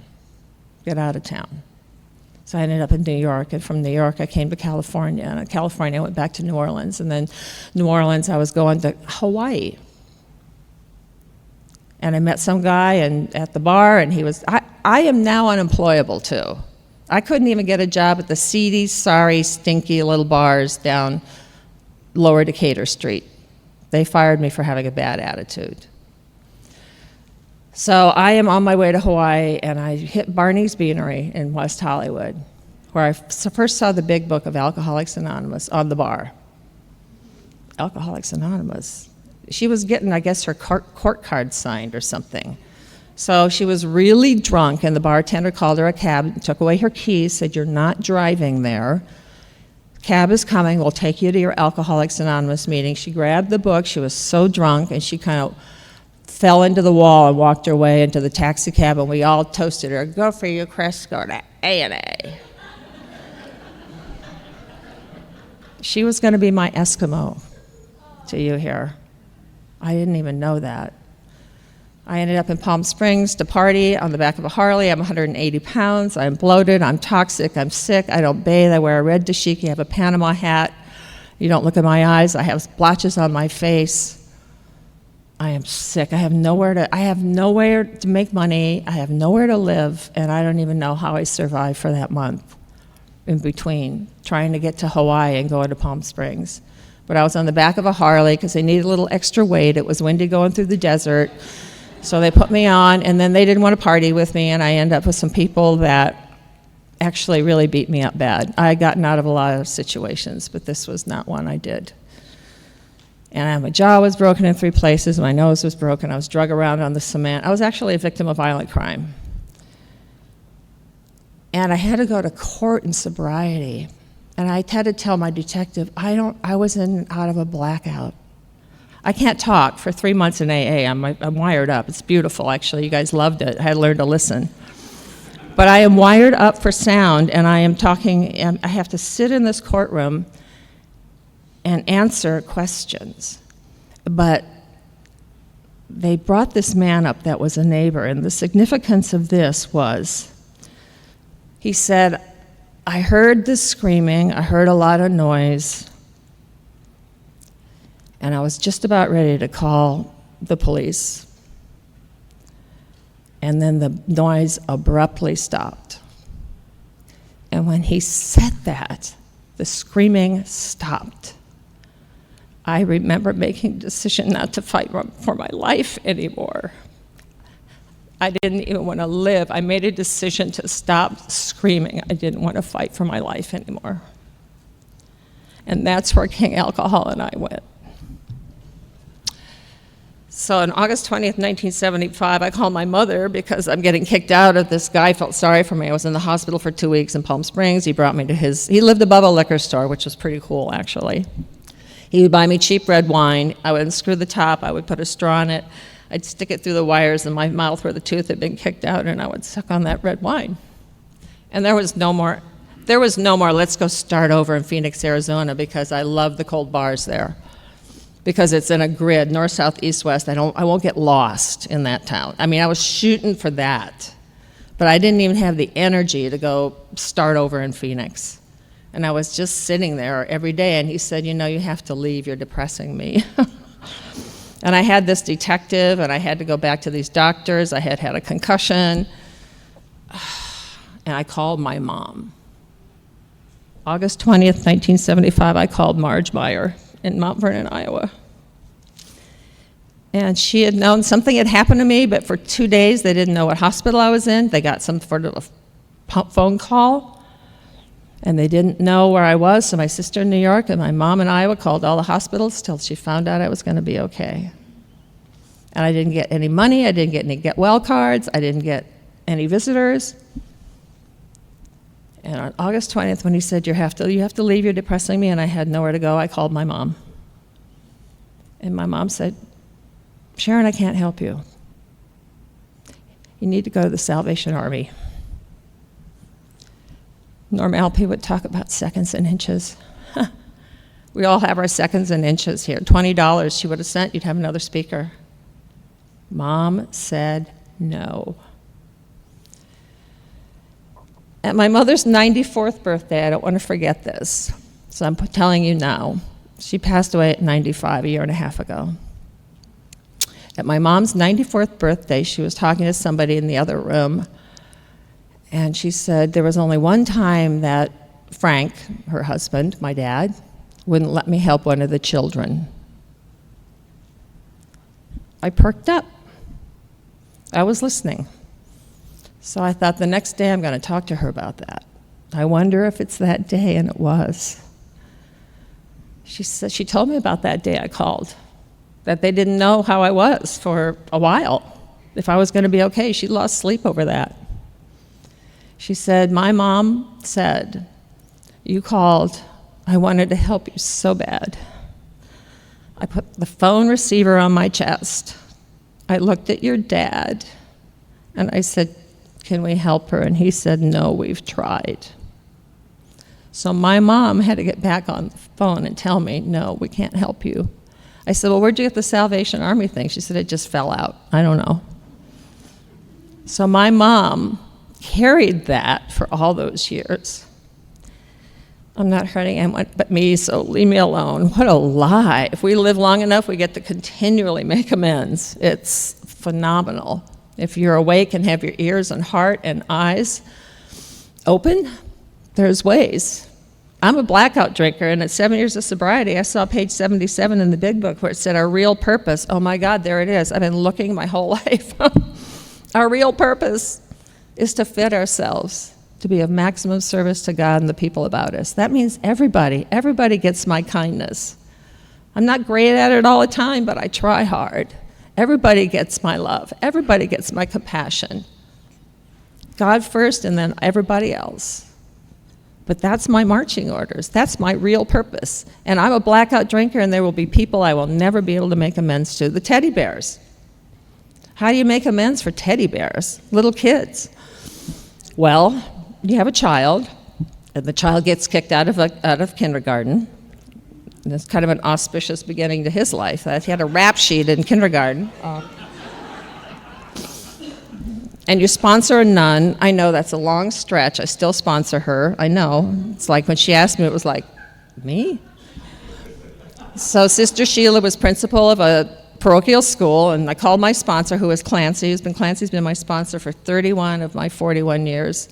Get out of town." So I ended up in New York, and from New York I came to California, and in California I went back to New Orleans, and then New Orleans I was going to Hawaii. And I met some guy at the bar, and he was, I am now unemployable too. I couldn't even get a job at the seedy, sorry, stinky little bars down Lower Decatur Street. They fired me for having a bad attitude. So I am on my way to Hawaii, and I hit Barney's Beanery in West Hollywood, where I first saw the big book of Alcoholics Anonymous on the bar. Alcoholics Anonymous. She was getting, I guess, her court card signed or something. So she was really drunk, and the bartender called her a cab, took away her keys, said, "You're not driving there. Cab is coming, we'll take you to your Alcoholics Anonymous meeting." She grabbed the book, she was so drunk, and she kind of fell into the wall and walked her way into the taxi cab, and we all toasted her, "Go for you, Chris, go to A&A." She was going to be my Eskimo to you here. I didn't even know that. I ended up in Palm Springs to party on the back of a Harley. I'm 180 pounds. I'm bloated. I'm toxic. I'm sick. I don't bathe. I wear a red dashiki. I have a Panama hat. You don't look at my eyes. I have blotches on my face. I am sick. I have nowhere to make money. I have nowhere to live, and I don't even know how I survived for that month in between trying to get to Hawaii and going to Palm Springs. But I was on the back of a Harley because they needed a little extra weight. It was windy going through the desert. So they put me on, and then they didn't want to party with me, and I ended up with some people that actually really beat me up bad. I had gotten out of a lot of situations, but this was not one I did. And my jaw was broken in 3 places. My nose was broken. I was drug around on the cement. I was actually a victim of violent crime. And I had to go to court in sobriety. And I had to tell my detective, I was out of a blackout. I can't talk for 3 months in AA. I'm wired up. It's beautiful, actually. You guys loved it. I had learned to listen. But I am wired up for sound, and I am talking, and I have to sit in this courtroom and answer questions. But they brought this man up that was a neighbor, and the significance of this was, he said, "I heard this screaming, I heard a lot of noise, and I was just about ready to call the police. And then the noise abruptly stopped. And when he said that, the screaming stopped. I remember making a decision not to fight for my life anymore. I didn't even want to live. I made a decision to stop screaming. I didn't want to fight for my life anymore. And that's where King Alcohol and I went. So on August 20th, 1975, I called my mother because I'm getting kicked out of this guy felt sorry for me. I was in the hospital for 2 weeks in Palm Springs. He brought me to he lived above a liquor store, which was pretty cool, actually. He would buy me cheap red wine. I would unscrew the top. I would put a straw in it. I'd stick it through the wires in my mouth where the tooth had been kicked out, and I would suck on that red wine. And there was no more, let's go start over in Phoenix, Arizona, because I love the cold bars there. Because it's in a grid, north, south, east, west. I won't get lost in that town. I mean, I was shooting for that, but I didn't even have the energy to go start over in Phoenix. And I was just sitting there every day, and he said, you know, you have to leave, you're depressing me. And I had this detective, and I had to go back to these doctors. I had had a concussion, and I called my mom. August 20th, 1975, I called Marge Meyer in Mount Vernon, Iowa. And she had known something had happened to me, but for 2 days they didn't know what hospital I was in. They got some sort of a phone call, and they didn't know where I was. So my sister in New York and my mom in Iowa called all the hospitals till she found out I was going to be okay. And I didn't get any money. I didn't get any get well cards. I didn't get any visitors. And on August 20th, when he said, you have to leave, you're depressing me, and I had nowhere to go, I called my mom. And my mom said, Sharon, I can't help you. You need to go to the Salvation Army. Norm P would talk about seconds and inches. We all have our seconds and inches here. $20 she would have sent, you'd have another speaker. Mom said no. At my mother's 94th birthday, I don't want to forget this, so I'm telling you now. She passed away at 95, a year and a half ago. At my mom's 94th birthday, she was talking to somebody in the other room, and she said there was only one time that Frank, her husband, my dad, wouldn't let me help one of the children. I perked up. I was listening. So I thought the next day I'm going to talk to her about that. I wonder if it's that day, and it was. She said, she told me about that day I called, that they didn't know how I was for a while, if I was going to be okay. She lost sleep over that. She said, my mom said, you called, I wanted to help you so bad. I put the phone receiver on my chest. I looked at your dad, and I said, can we help her? And he said, no, we've tried. So my mom had to get back on the phone and tell me, no, we can't help you. I said, well, where'd you get the Salvation Army thing? She said, it just fell out. I don't know. So my mom carried that for all those years. I'm not hurting anyone but me, so leave me alone. What a lie. If we live long enough, we get to continually make amends. It's phenomenal. If you're awake and have your ears and heart and eyes open, there's ways. I'm a blackout drinker, and at 7 years of sobriety, I saw page 77 in the big book where it said our real purpose. Oh my God, there it is. I've been looking my whole life. Our real purpose is to fit ourselves, to be of maximum service to God and the people about us. That means everybody gets my kindness. I'm not great at it all the time, but I try hard. Everybody gets my love. Everybody gets my compassion. God first, and then everybody else. But that's my marching orders. That's my real purpose. And I'm a blackout drinker, and there will be people I will never be able to make amends to. The teddy bears. How do you make amends for teddy bears? Little kids. Well, you have a child, and the child gets kicked out of kindergarten. And it's kind of an auspicious beginning to his life. He had a rap sheet in kindergarten. And you sponsor a nun. I know that's a long stretch. I still sponsor her. I know. It's like when she asked me, it was like, me? So Sister Sheila was principal of a parochial school, and I called my sponsor, who is Clancy. Clancy's been my sponsor for 31 of my 41 years.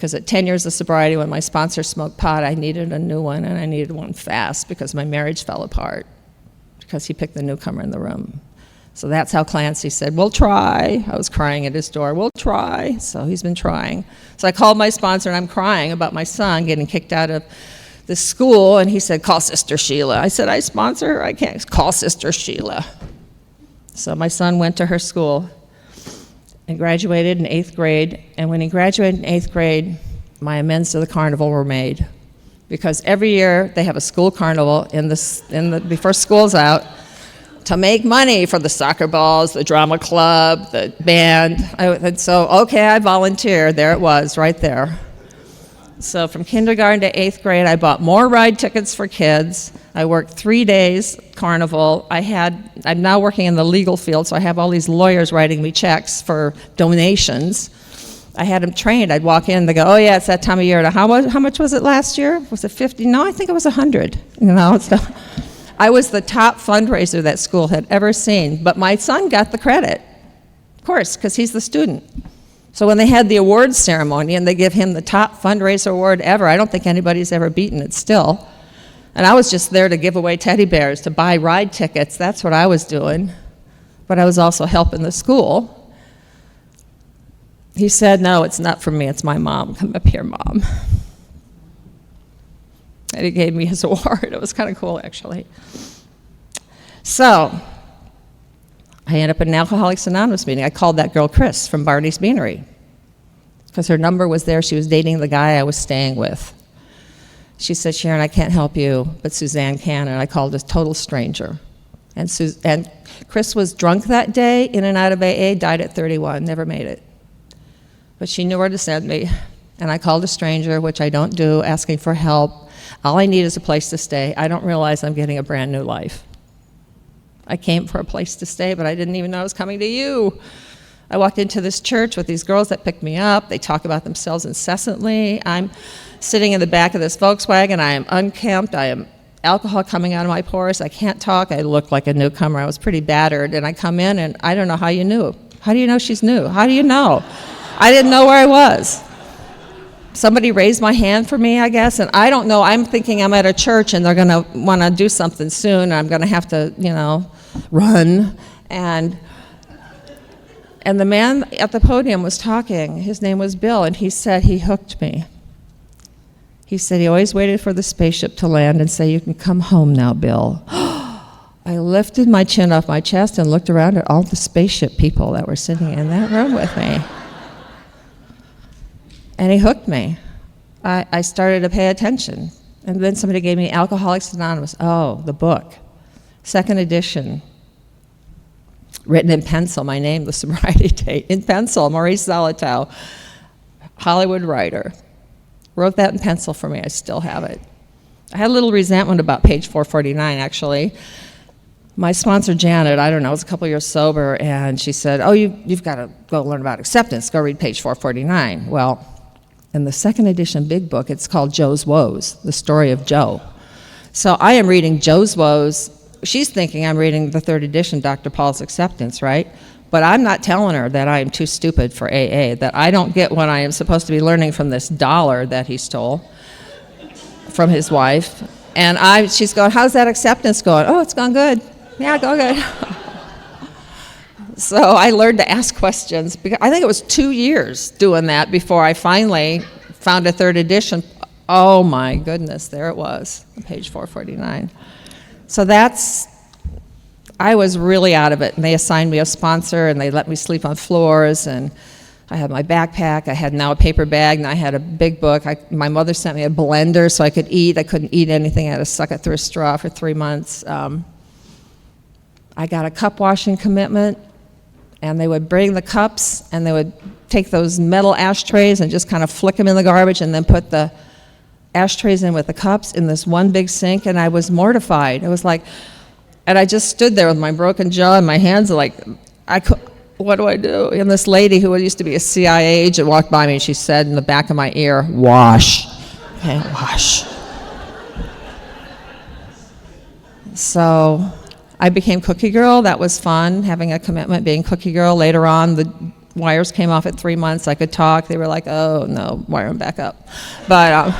because at 10 years of sobriety, when my sponsor smoked pot, I needed a new one, and I needed one fast because my marriage fell apart because he picked the newcomer in the room. So that's how Clancy said, we'll try. I was crying at his door, we'll try. So he's been trying. So I called my sponsor, and I'm crying about my son getting kicked out of the school, and he said, call Sister Sheila. I said, I sponsor her, I can't. Call Sister Sheila. So my son went to her school and graduated in 8th grade, and when he graduated in 8th grade, my amends to the carnival were made. Because every year they have a school carnival before school's out, to make money for the soccer balls, the drama club, the band. I volunteered. There it was, right there. So from kindergarten to 8th grade, I bought more ride tickets for kids. I worked 3 days carnival. I'm now working in the legal field, so I have all these lawyers writing me checks for donations. I had them trained. I'd walk in, they go, oh yeah, it's that time of year. Now, how much was it last year? Was it 50? No, I think it was 100. I was the top fundraiser that school had ever seen, but my son got the credit, of course, because he's the student. So when they had the awards ceremony and they give him the top fundraiser award ever, I don't think anybody's ever beaten it still. And I was just there to give away teddy bears, to buy ride tickets. That's what I was doing. But I was also helping the school. He said, no, it's not for me, it's my mom. Come up here, Mom. And he gave me his award. It was kind of cool, actually. So I ended up at an Alcoholics Anonymous meeting. I called that girl Chris from Barney's Beanery because her number was there. She was dating the guy I was staying with. She said, Sharon, I can't help you, but Suzanne can. And I called a total stranger. And Chris was drunk that day, in and out of AA, died at 31, never made it. But she knew where to send me. And I called a stranger, which I don't do, asking for help. All I need is a place to stay. I don't realize I'm getting a brand new life. I came for a place to stay, but I didn't even know I was coming to you. I walked into this church with these girls that picked me up. They talk about themselves incessantly. I'm sitting in the back of this Volkswagen. I am unkempt. I am alcohol coming out of my pores. I can't talk. I look like a newcomer. I was pretty battered. And I come in, and I don't know how you knew. How do you know she's new? How do you know? I didn't know where I was. Somebody raised my hand for me, I guess, and I don't know. I'm thinking I'm at a church and they're going to want to do something soon, and I'm going to have to, run. And the man at the podium was talking. His name was Bill, and he said he hooked me. He said he always waited for the spaceship to land and say, you can come home now, Bill. I lifted my chin off my chest and looked around at all the spaceship people that were sitting in that room with me. And he hooked me. I started to pay attention. And then somebody gave me Alcoholics Anonymous. Oh, the book. 2nd edition. Written in pencil, my name, the sobriety date. In pencil, Maurice Zolotow, Hollywood writer. Wrote that in pencil for me. I still have it. I had a little resentment about page 449, actually. My sponsor, Janet, I don't know, was a couple years sober, and she said, oh, you've got to go learn about acceptance. Go read page 449. Well, in the 2nd edition big book, it's called Joe's Woes, the story of Joe. So I am reading Joe's Woes. She's thinking I'm reading the 3rd edition, Dr. Paul's Acceptance, right? But I'm not telling her that I am too stupid for AA, that I don't get what I am supposed to be learning from this $1 that he stole from his wife. And she's going, how's that acceptance going? Oh, it's gone good. Yeah, go good. So I learned to ask questions. Because I think it was 2 years doing that before I finally found a 3rd edition. Oh my goodness, there it was, page 449. So I was really out of it. And they assigned me a sponsor, and they let me sleep on floors, and I had my backpack. I had now a paper bag, and I had a big book. My mother sent me a blender so I could eat. I couldn't eat anything. I had to suck it through a straw for 3 months. I got a cup washing commitment. And they would bring the cups, and they would take those metal ashtrays and just kind of flick them in the garbage and then put the ashtrays in with the cups in this one big sink, and I was mortified. It was like, and I just stood there with my broken jaw and my hands like, what do I do? And this lady who used to be a CIA agent walked by me, and she said in the back of my ear, wash. Okay, wash. So I became cookie girl. That was fun, having a commitment, being cookie girl. Later on, wires came off at 3 months. I could talk. They were like, oh, no, wire them back up. But,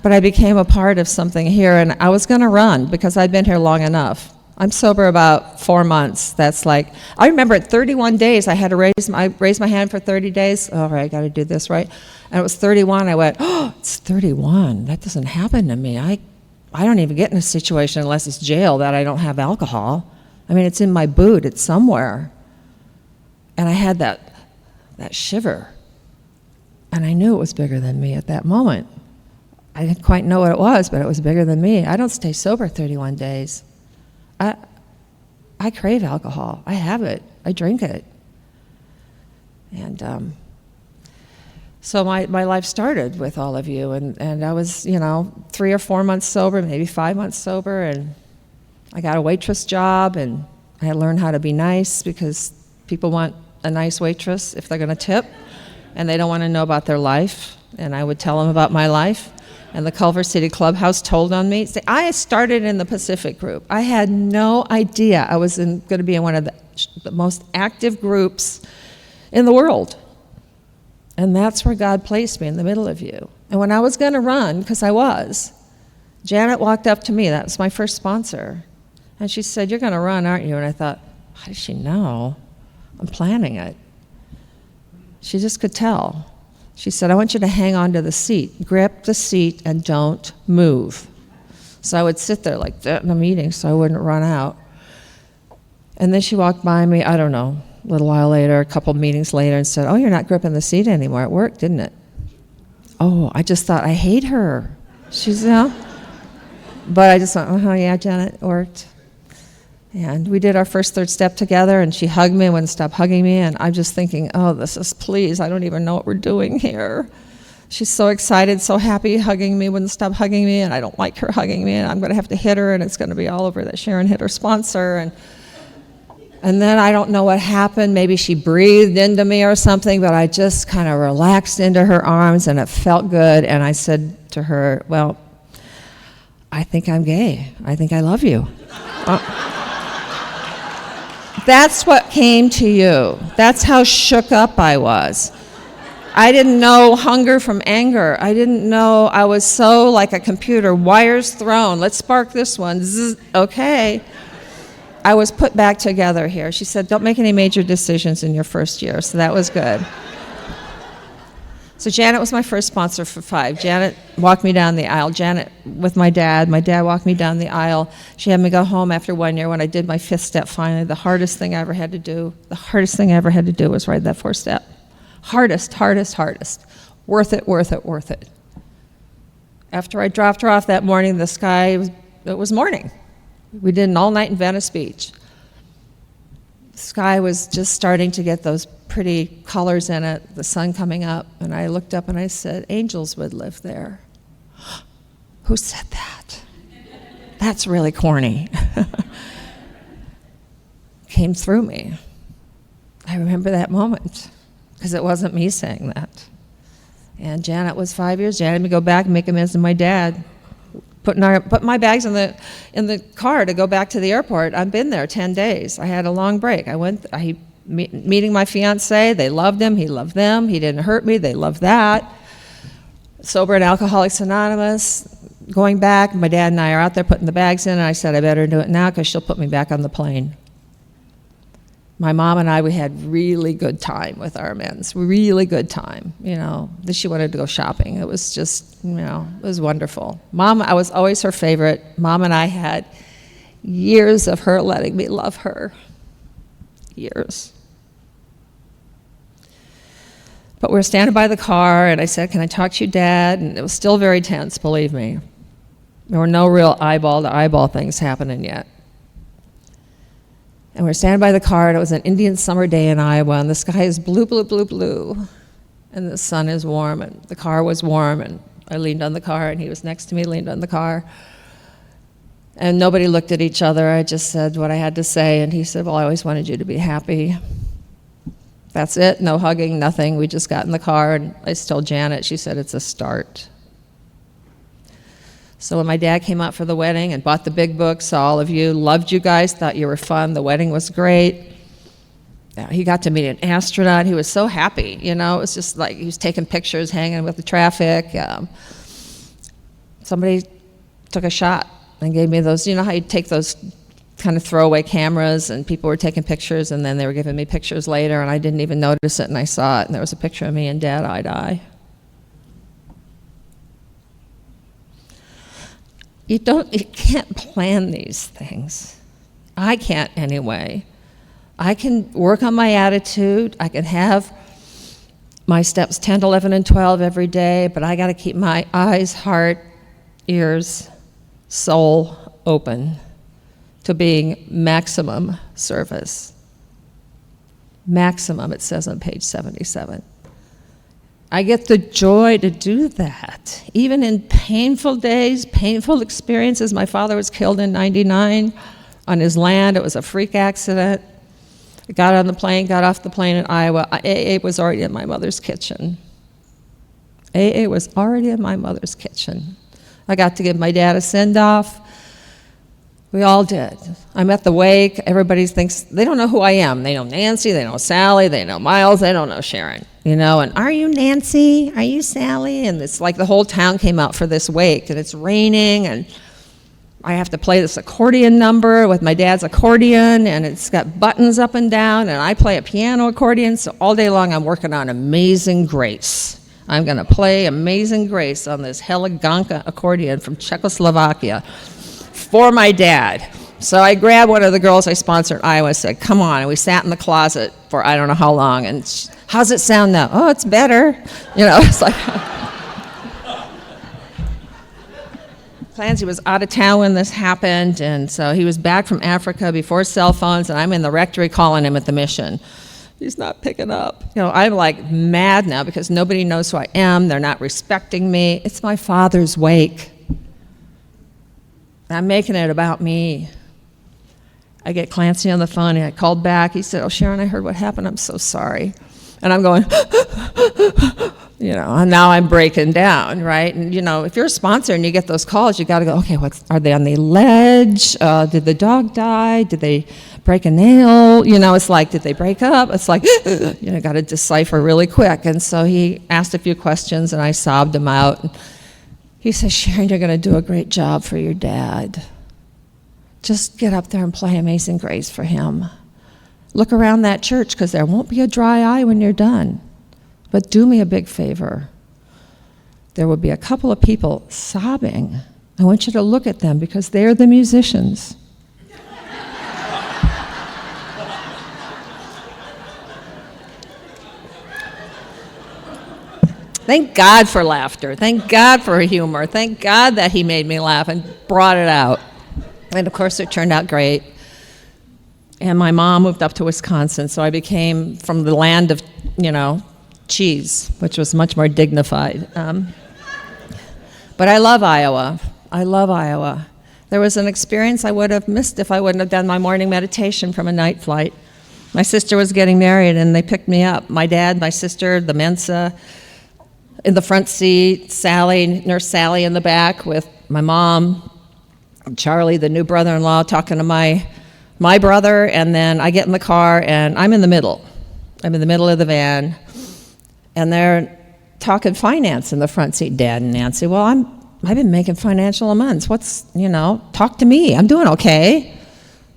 but I became a part of something here, and I was going to run because I'd been here long enough. I'm sober about 4 months. That's like, I remember at 31 days, I had to raise my hand for 30 days. All right, I got to do this, right? And it was 31. I went, oh, it's 31. That doesn't happen to me. I don't even get in a situation unless it's jail that I don't have alcohol. I mean, it's in my boot. It's somewhere. And I had that shiver. And I knew it was bigger than me at that moment. I didn't quite know what it was, but it was bigger than me. I don't stay sober 31 days. I crave alcohol. I have it. I drink it. And so my life started with all of you. And I was, 3 or 4 months sober, maybe 5 months sober. And I got a waitress job. And I had to learn how to be nice because people want a nice waitress if they're going to tip. And they don't want to know about their life. And I would tell them about my life. And the Culver City Clubhouse told on me. See, I started in the Pacific group. I had no idea I was going to be in one of the most active groups in the world. And that's where God placed me, in the middle of you. And when I was going to run, because I was, Janet walked up to me. That was my first sponsor. And she said, "You're going to run, aren't you?" And I thought, how does she know? I'm planning it. She just could tell. She said, "I want you to hang on to the seat. Grip the seat and don't move." So I would sit there like that in a meeting so I wouldn't run out. And then she walked by me, I don't know, a little while later, a couple meetings later, and said, "Oh, you're not gripping the seat anymore." It worked, didn't it? Oh, I just thought, I hate her. She's, But I just thought, yeah, Janet, it worked. And we did our first third step together, and she hugged me and wouldn't stop hugging me, and I'm just thinking, oh, please, I don't even know what we're doing here. She's so excited, so happy, hugging me, wouldn't stop hugging me, and I don't like her hugging me, and I'm going to have to hit her, and it's going to be all over that Sharon hit her sponsor. And then I don't know what happened. Maybe she breathed into me or something, but I just kind of relaxed into her arms, and it felt good, and I said to her, "Well, I think I'm gay. I think I love you." That's what came to you. That's how shook up I was. I didn't know hunger from anger. I didn't know. I was so like a computer, wires thrown. Let's spark this one. Zzz, okay. I was put back together here. She said, "Don't make any major decisions in your first year," so that was good. So Janet was my first sponsor for 5. Janet walked me down the aisle. Janet with my dad. My dad walked me down the aisle. She had me go home after 1 year when I did my 5th step finally. The hardest thing I ever had to do was ride that 4th step. Hardest. Worth it. After I dropped her off that morning, it was morning. We did an all night in Venice Beach. The sky was just starting to get those pretty colors in it, the sun coming up, and I looked up and I said, "Angels would live there." Who said that? That's really corny. Came through me. I remember that moment because it wasn't me saying that. And Janet was 5 years. Janet had me go back and make amends to my dad. Put my bags in the car to go back to the airport. I've been there 10 days. I had a long break. Meeting my fiance, they loved him, he loved them, he didn't hurt me, they loved that. Sober and Alcoholics Anonymous, going back, my dad and I are out there putting the bags in, and I said, I better do it now because she'll put me back on the plane. My mom and I, we had really good time with our amends, really good time, Then she wanted to go shopping. It was just, it was wonderful. Mom, I was always her favorite. Mom and I had years of her letting me love her. Years. But we were standing by the car, and I said, "Can I talk to you, Dad?" And it was still very tense, believe me. There were no real eyeball-to-eyeball things happening yet. And we were standing by the car, and it was an Indian summer day in Iowa, and the sky is blue, and the sun is warm, and the car was warm, and I leaned on the car, and he was next to me, leaned on the car. And nobody looked at each other. I just said what I had to say, and he said, "Well, I always wanted you to be happy." That's it, no hugging, nothing. We just got in the car, and I just told Janet, she said, "It's a start." So when my dad came out for the wedding and bought the big book, saw all of you, loved you guys, thought you were fun, the wedding was great. He got to meet an astronaut. He was so happy, you know. It was just like he was taking pictures, hanging with the traffic. Somebody took a shot and gave me those, you know how you take those kind of throwaway cameras and people were taking pictures and then they were giving me pictures later and I didn't even notice it and I saw it and there was a picture of me and Dad eye to eye. You can't plan these things. I can't anyway. I can work on my attitude. I can have my steps 10, 11, and 12 every day, but I got to keep my eyes, heart, ears, soul open to being maximum service. Maximum, it says on page 77. I get the joy to do that. Even in painful days, painful experiences. My father was killed in '99 on his land. It was a freak accident. I got on the plane, got off the plane in Iowa. AA was already in my mother's kitchen. AA was already in my mother's kitchen. I got to give my dad a send-off. We all did. I'm at the wake. Everybody thinks, they don't know who I am. They know Nancy, they know Sally, they know Miles, they don't know Sharon. You know, and are you Nancy? Are you Sally? And it's like the whole town came out for this wake, and it's raining, and I have to play this accordion number with my dad's accordion, and it's got buttons up and down, and I play a piano accordion, so all day long I'm working on Amazing Grace. I'm going to play Amazing Grace on this Heliganka accordion from Czechoslovakia for my dad. So I grabbed one of the girls I sponsored in Iowa and said, come on, and we sat in the closet for I don't know how long, and how's it sound now? Oh, it's better. You know, it's like... Clancy was out of town when this happened, and so he was back from Africa before cell phones, and I'm in the rectory calling him at the mission. He's not picking up. You know, I'm like mad now because nobody knows who I am. They're not respecting me. It's my father's wake. I'm making it about me. I get Clancy on the phone, and I called back. He said, oh, Sharon, I heard what happened. I'm so sorry. And I'm going, you know, and now I'm breaking down, right? And, you know, if you're a sponsor and you get those calls, you got to go, okay, are they on the ledge? Did the dog die? Did they break a nail? You know, it's like, did they break up? It's like, you know, got to decipher really quick. And so he asked a few questions, and I sobbed him out. He says, Sharon, you're going to do a great job for your dad. Just get up there and play Amazing Grace for him. Look around that church, because there won't be a dry eye when you're done. But do me a big favor. There will be a couple of people sobbing. I want you to look at them, because they're the musicians. Thank God for laughter. Thank God for humor. Thank God that he made me laugh and brought it out. And of course, it turned out great. And my mom moved up to Wisconsin, so I became from the land of, you know, cheese, which was much more dignified. But I love Iowa. I love Iowa. There was an experience I would have missed if I wouldn't have done my morning meditation from a night flight. My sister was getting married, and they picked me up. My dad, my sister, the Mensa in the front seat, Sally, Nurse Sally in the back with my mom, Charlie, the new brother-in-law, talking to my brother, and then I get in the car, and I'm in the middle. I'm in the middle of the van, and they're talking finance in the front seat, Dad and Nancy. Well, I've been making financial amends. Talk to me. I'm doing okay.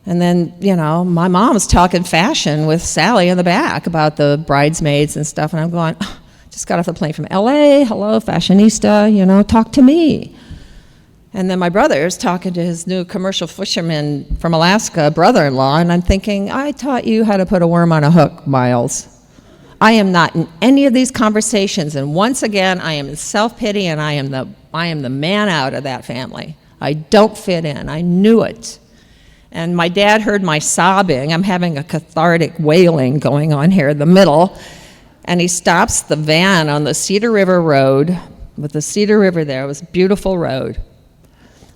And then, you know, my mom's talking fashion with Sally in the back about the bridesmaids and stuff, and I'm going, just got off the plane from LA, hello, fashionista, you know, talk to me. And then my brother's talking to his new commercial fisherman from Alaska, brother-in-law, and I'm thinking, I taught you how to put a worm on a hook, Miles. I am not in any of these conversations, and once again, I am in self-pity, and I am the man out of that family. I don't fit in. I knew it. And my dad heard my sobbing. I'm having a cathartic wailing going on here in the middle, and he stops the van on the Cedar River Road, with the Cedar River there. It was a beautiful road.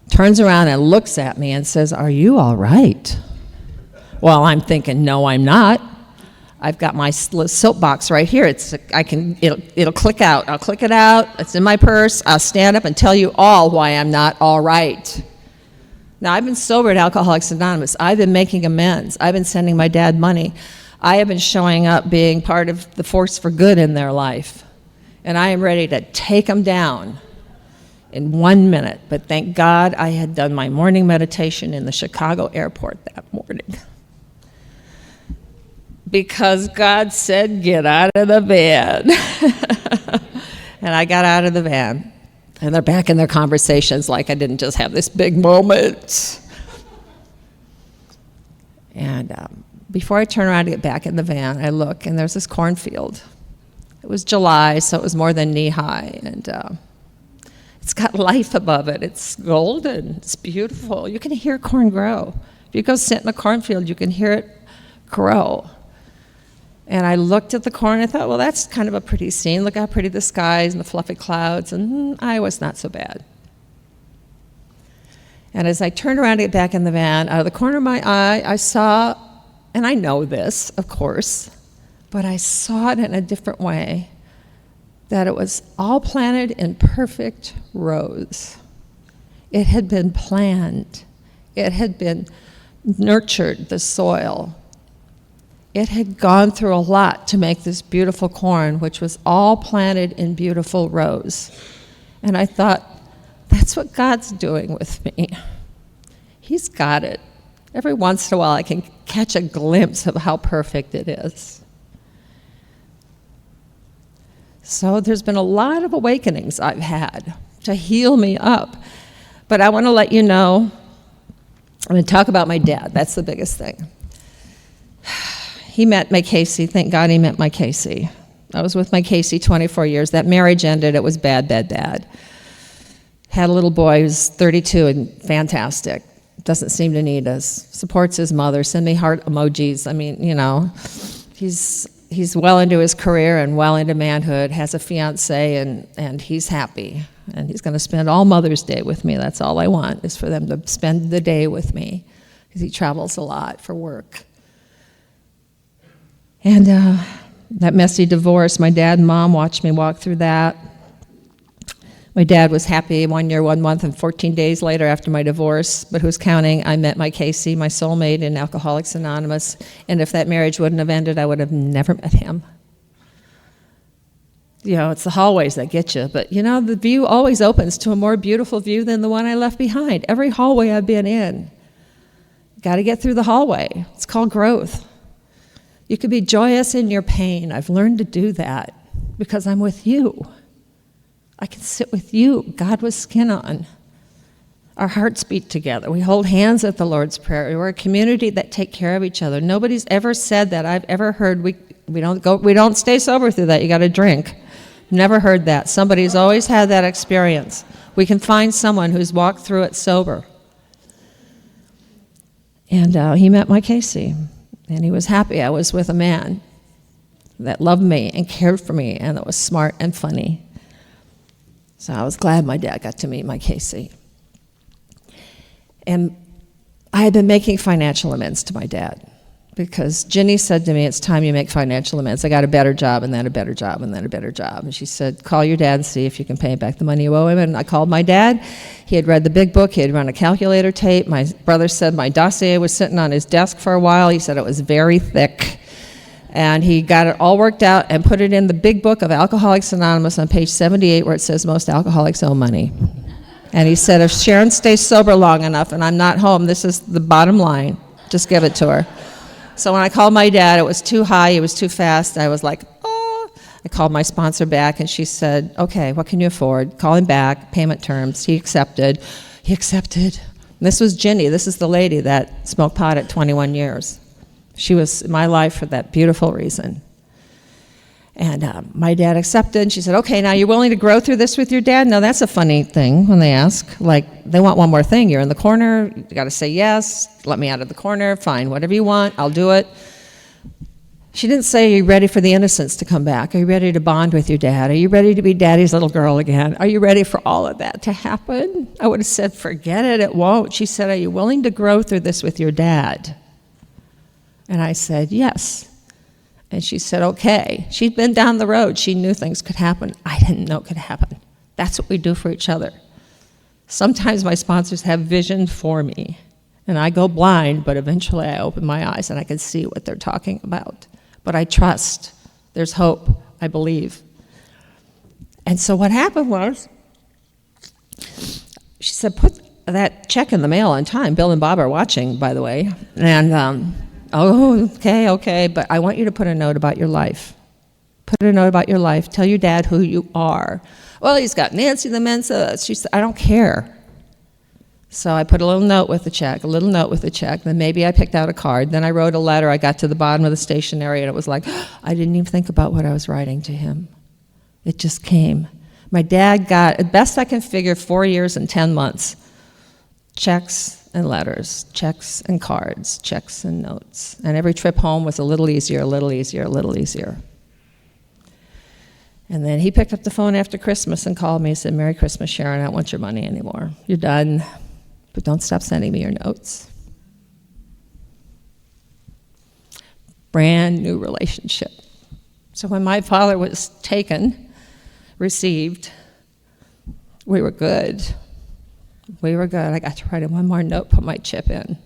Turns around and looks at me and says, are you all right? Well, I'm thinking, no, I'm not. I've got my soapbox right here. It'll click out. I'll click it out. It's in my purse. I'll stand up and tell you all why I'm not all right. Now, I've been sober at Alcoholics Anonymous. I've been making amends. I've been sending my dad money. I have been showing up being part of the force for good in their life, and I am ready to take them down in 1 minute. But thank God I had done my morning meditation in the Chicago airport that morning. Because God said, get out of the van. And I got out of the van. And they're back in their conversations like I didn't just have this big moment. And before I turn around to get back in the van, I look, and there's this cornfield. It was July, so it was more than knee-high. And it's got life above it. It's golden. It's beautiful. You can hear corn grow. If you go sit in a cornfield, you can hear it grow. And I looked at the corn and I thought, well, that's kind of a pretty scene. Look how pretty the sky is and the fluffy clouds. And Iowa's not so bad. And as I turned around to get back in the van, out of the corner of my eye, I saw, and I know this, of course, but I saw it in a different way, that it was all planted in perfect rows. It had been planned. It had been nurtured, the soil. It had gone through a lot to make this beautiful corn, which was all planted in beautiful rows. And I thought, that's what God's doing with me. He's got it. Every once in a while, I can catch a glimpse of how perfect it is. So there's been a lot of awakenings I've had to heal me up. But I want to let you know, I'm going to talk about my dad. That's the biggest thing. He met my Casey. Thank God he met my Casey. I was with my Casey 24 years. That marriage ended. It was bad, bad, bad. Had a little boy who's 32 and fantastic. Doesn't seem to need us. Supports his mother. Send me heart emojis. I mean, you know, he's well into his career and well into manhood. Has a fiance and he's happy. And he's going to spend all Mother's Day with me. That's all I want, is for them to spend the day with me, because he travels a lot for work. And that messy divorce, my dad and mom watched me walk through that. My dad was happy 1 year, 1 month, and 14 days later after my divorce, but who's counting? I met my Casey, my soulmate in Alcoholics Anonymous, and if that marriage wouldn't have ended, I would have never met him. You know, it's the hallways that get you, but you know, the view always opens to a more beautiful view than the one I left behind. Every hallway I've been in, got to get through the hallway. It's called growth. You could be joyous in your pain. I've learned to do that because I'm with you. I can sit with you, God with skin on. Our hearts beat together. We hold hands at the Lord's Prayer. We're a community that take care of each other. Nobody's ever said that I've ever heard, we don't stay sober through that, you got to drink. Never heard that. Somebody's always had that experience. We can find someone who's walked through it sober. And he met my Casey. And he was happy I was with a man that loved me and cared for me and that was smart and funny. So I was glad my dad got to meet my Casey. And I had been making financial amends to my dad because Ginny said to me, it's time you make financial amends. I got a better job and then a better job and then a better job. And she said, call your dad and see if you can pay back the money you owe him. And I called my dad. He had read the big book. He had run a calculator tape. My brother said my dossier was sitting on his desk for a while. He said it was very thick. And he got it all worked out and put it in the big book of Alcoholics Anonymous on page 78 where it says most alcoholics owe money. And he said, if Sharon stays sober long enough and I'm not home, this is the bottom line. Just give it to her. So when I called my dad, it was too high, it was too fast. I was like, oh. I called my sponsor back, and she said, okay, what can you afford? Call him back, payment terms. He accepted. And this was Ginny. This is the lady that smoked pot at 21 years. She was in my life for that beautiful reason. And my dad accepted, and she said, okay, now you're willing to grow through this with your dad? Now, that's a funny thing when they ask. Like, they want one more thing. You're in the corner. You got to say yes. Let me out of the corner. Fine, whatever you want, I'll do it. She didn't say, are you ready for the innocence to come back? Are you ready to bond with your dad? Are you ready to be daddy's little girl again? Are you ready for all of that to happen? I would have said, forget it, it won't. She said, are you willing to grow through this with your dad? And I said, yes. And she said, okay. She'd been down the road. She knew things could happen. I didn't know it could happen. That's what we do for each other. Sometimes my sponsors have vision for me, And I go blind, but eventually I open my eyes and I can see what they're talking about. But I trust. There's hope. I believe. And so what happened was, she said, put that check in the mail on time. Bill and Bob are watching, by the way. And, okay, but I want you to put a note about your life. Put a note about your life. Tell your dad who you are. Well, he's got Nancy the Mensa. She said, I don't care. So I put a little note with the check, Then maybe I picked out a card. Then I wrote a letter. I got to the bottom of the stationery, and it was like, I didn't even think about what I was writing to him. It just came. My dad got, at best I can figure, 4 years and 10 months. Checks and letters, checks and cards, checks and notes. And every trip home was a little easier. And then he picked up the phone after Christmas and called me and said, Merry Christmas, Sharon, I don't want your money anymore. You're done, but don't stop sending me your notes. Brand new relationship. So when my father was received, we were good. I got to write him one more note, put my chip in.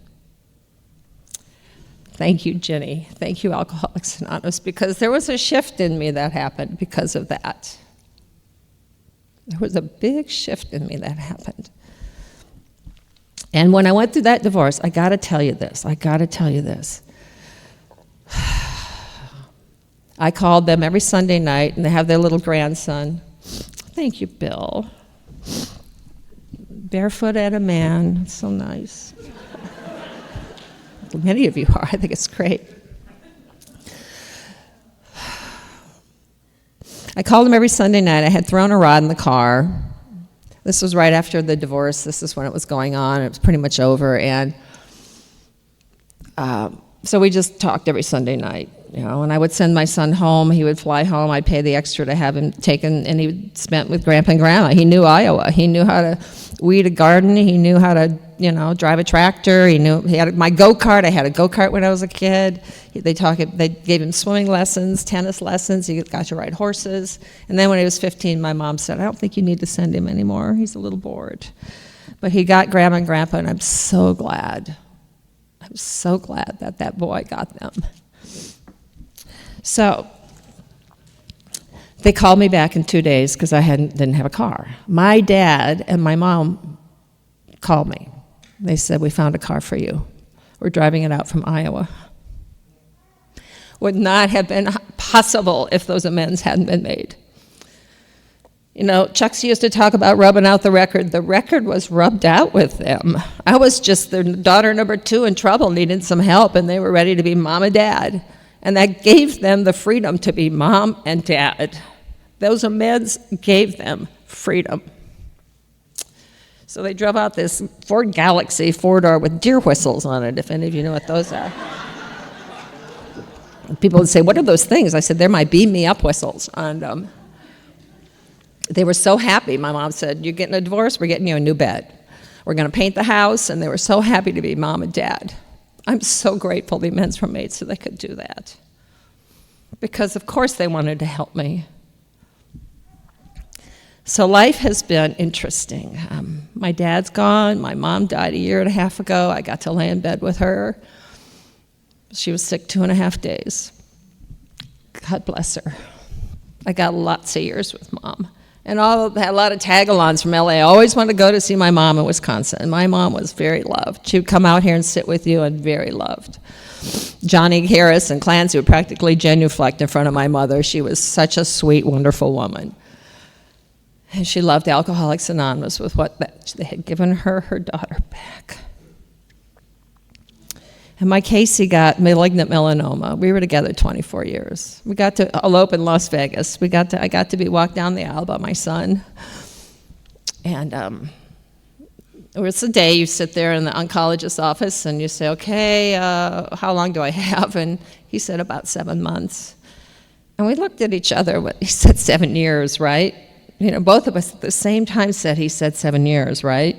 Thank you, Jenny. Thank you, Alcoholics Anonymous, because there was a shift in me that happened because of that. There was a big shift in me that happened. And when I went through that divorce, I got to tell you this. I called them every Sunday night, and they have their little grandson. Thank you, Bill. Barefoot at a man. So nice. Many of you are. I think it's great. I called him every Sunday night. I had thrown a rod in the car. This was right after the divorce. This is when it was going on. It was pretty much over. And so we just talked every Sunday night. And I would send my son home. He would fly home. I'd pay the extra to have him taken, and he spent with Grandpa and Grandma. He knew Iowa. He knew how to weed a garden. He knew how to, drive a tractor. He had my go-kart. I had a go-kart when I was a kid. They gave him swimming lessons, tennis lessons. He got to ride horses. And then when he was 15, my mom said, I don't think you need to send him anymore. He's a little bored. But he got Grandma and Grandpa, and I'm so glad. I'm so glad that that boy got them. So they called me back in 2 days because I didn't have a car. My dad and my mom called me. They said, we found a car for you. We're driving it out from Iowa. Would not have been possible if those amends hadn't been made. Chuck's used to talk about rubbing out the record. The record was rubbed out with them. I was just their daughter number 2 in trouble, needed some help, and they were ready to be mom and dad. And that gave them the freedom to be mom and dad. Those amends gave them freedom. So they drove out this Ford Galaxy 4-door with deer whistles on it, if any of you know what those are. People would say, what are those things? I said, they're my beam me up whistles. And they were so happy. My mom said, you're getting a divorce, we're getting you a new bed. We're going to paint the house. And they were so happy to be mom and dad. I'm so grateful the amends were made so they could do that. Because, of course, they wanted to help me. So life has been interesting. My dad's gone. My mom died 1.5 years ago. I got to lay in bed with her. She was sick 2.5 days. God bless her. I got lots of years with Mom. And had a lot of tag-alongs from LA. I always wanted to go to see my mom in Wisconsin. My mom was very loved. She would come out here and sit with you and very loved. Johnny Harris and Clancy would practically genuflect in front of my mother. She was such a sweet, wonderful woman. And she loved Alcoholics Anonymous with what they had given her daughter back. And my Casey got malignant melanoma. We were together 24 years. We got to elope in Las Vegas. I got to walk down the aisle by my son. And it was a day you sit there in the oncologist's office and you say, okay, how long do I have? And he said about 7 months. And we looked at each other. He said 7 years, right? Both of us at the same time said he said 7 years, right?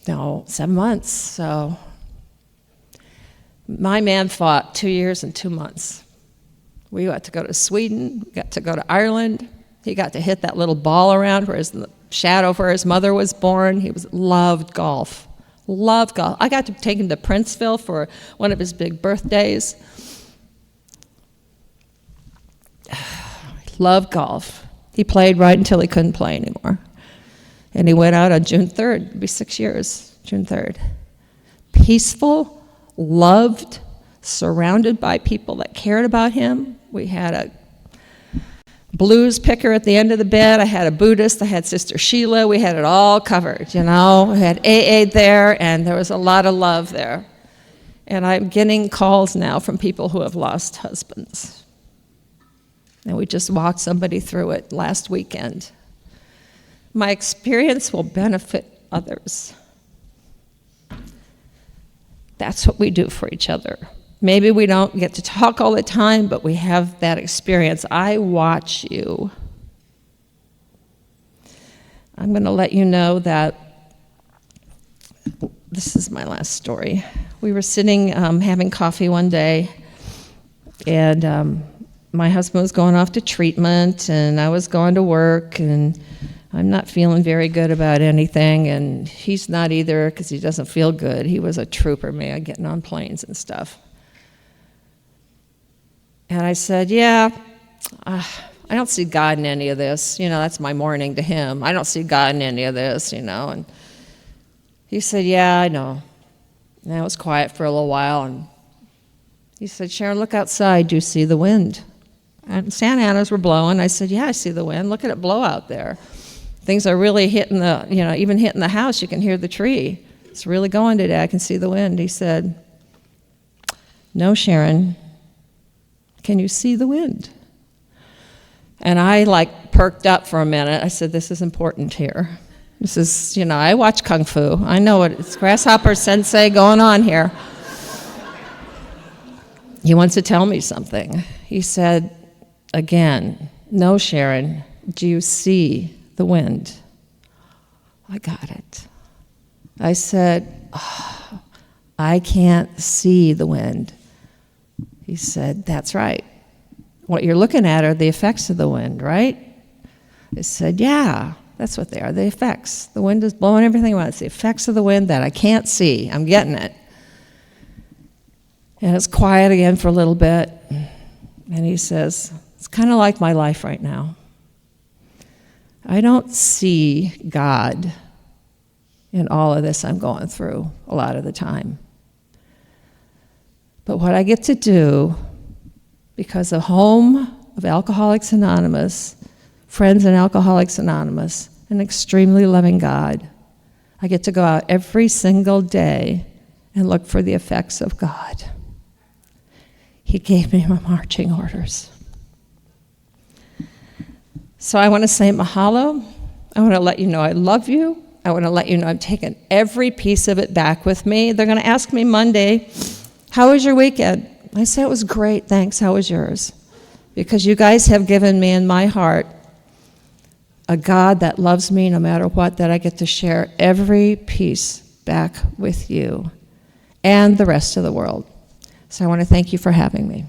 No, 7 months. So my man fought 2 years and 2 months. We got to go to Sweden, we got to go to Ireland. He got to hit that little ball around where the shadow where his mother was born. He loved golf, Loved golf. I got to take him to Princeville for one of his big birthdays. Loved golf. He played right until he couldn't play anymore. And he went out on June 3rd. It'll be 6 years, June 3rd. Peaceful, loved, surrounded by people that cared about him. We had a blues picker at the end of the bed. I had a Buddhist. I had Sister Sheila. We had it all covered, you know. We had AA there, and there was a lot of love there. And I'm getting calls now from people who have lost husbands. And we just walked somebody through it last weekend. My experience will benefit others. That's what we do for each other. Maybe we don't get to talk all the time, but we have that experience. I watch you. I'm going to let you know that this is my last story. We were sitting having coffee one day, and my husband was going off to treatment, and I was going to work, and I'm not feeling very good about anything, and he's not either because he doesn't feel good. He was a trooper, man, getting on planes and stuff. And I said, yeah, I don't see God in any of this. You know, that's my morning to him. I don't see God in any of this, you know. And he said, yeah, I know. And I was quiet for a little while, and he said, Sharon, look outside. Do you see the wind? And Santa Anas were blowing. I said, yeah, I see the wind. Look at it blow out there. Things are really hitting the, you know, even hitting the house. You can hear the tree. It's really going today. I can see the wind. He said, no, Sharon. Can you see the wind? And I perked up for a minute. I said, this is important here. This is, you know, I watch Kung Fu. I know it's Grasshopper Sensei going on here. He wants to tell me something. He said, again, no, Sharon, do you see the wind? I got it. I said, oh, I can't see the wind. He said, that's right. What you're looking at are the effects of the wind, right? I said, yeah, that's what they are, the effects. The wind is blowing everything around. It's the effects of the wind that I can't see. I'm getting it. And it's quiet again for a little bit. And he says, it's kind of like my life right now. I don't see God in all of this I'm going through a lot of the time. But what I get to do, because of home of Alcoholics Anonymous, friends in Alcoholics Anonymous, an extremely loving God, I get to go out every single day and look for the effects of God. He gave me my marching orders. So I want to say mahalo. I want to let you know I love you. I want to let you know I'm taking every piece of it back with me. They're going to ask me Monday, how was your weekend? I say it was great, thanks. How was yours? Because you guys have given me in my heart a God that loves me no matter what, that I get to share every piece back with you and the rest of the world. So I want to thank you for having me.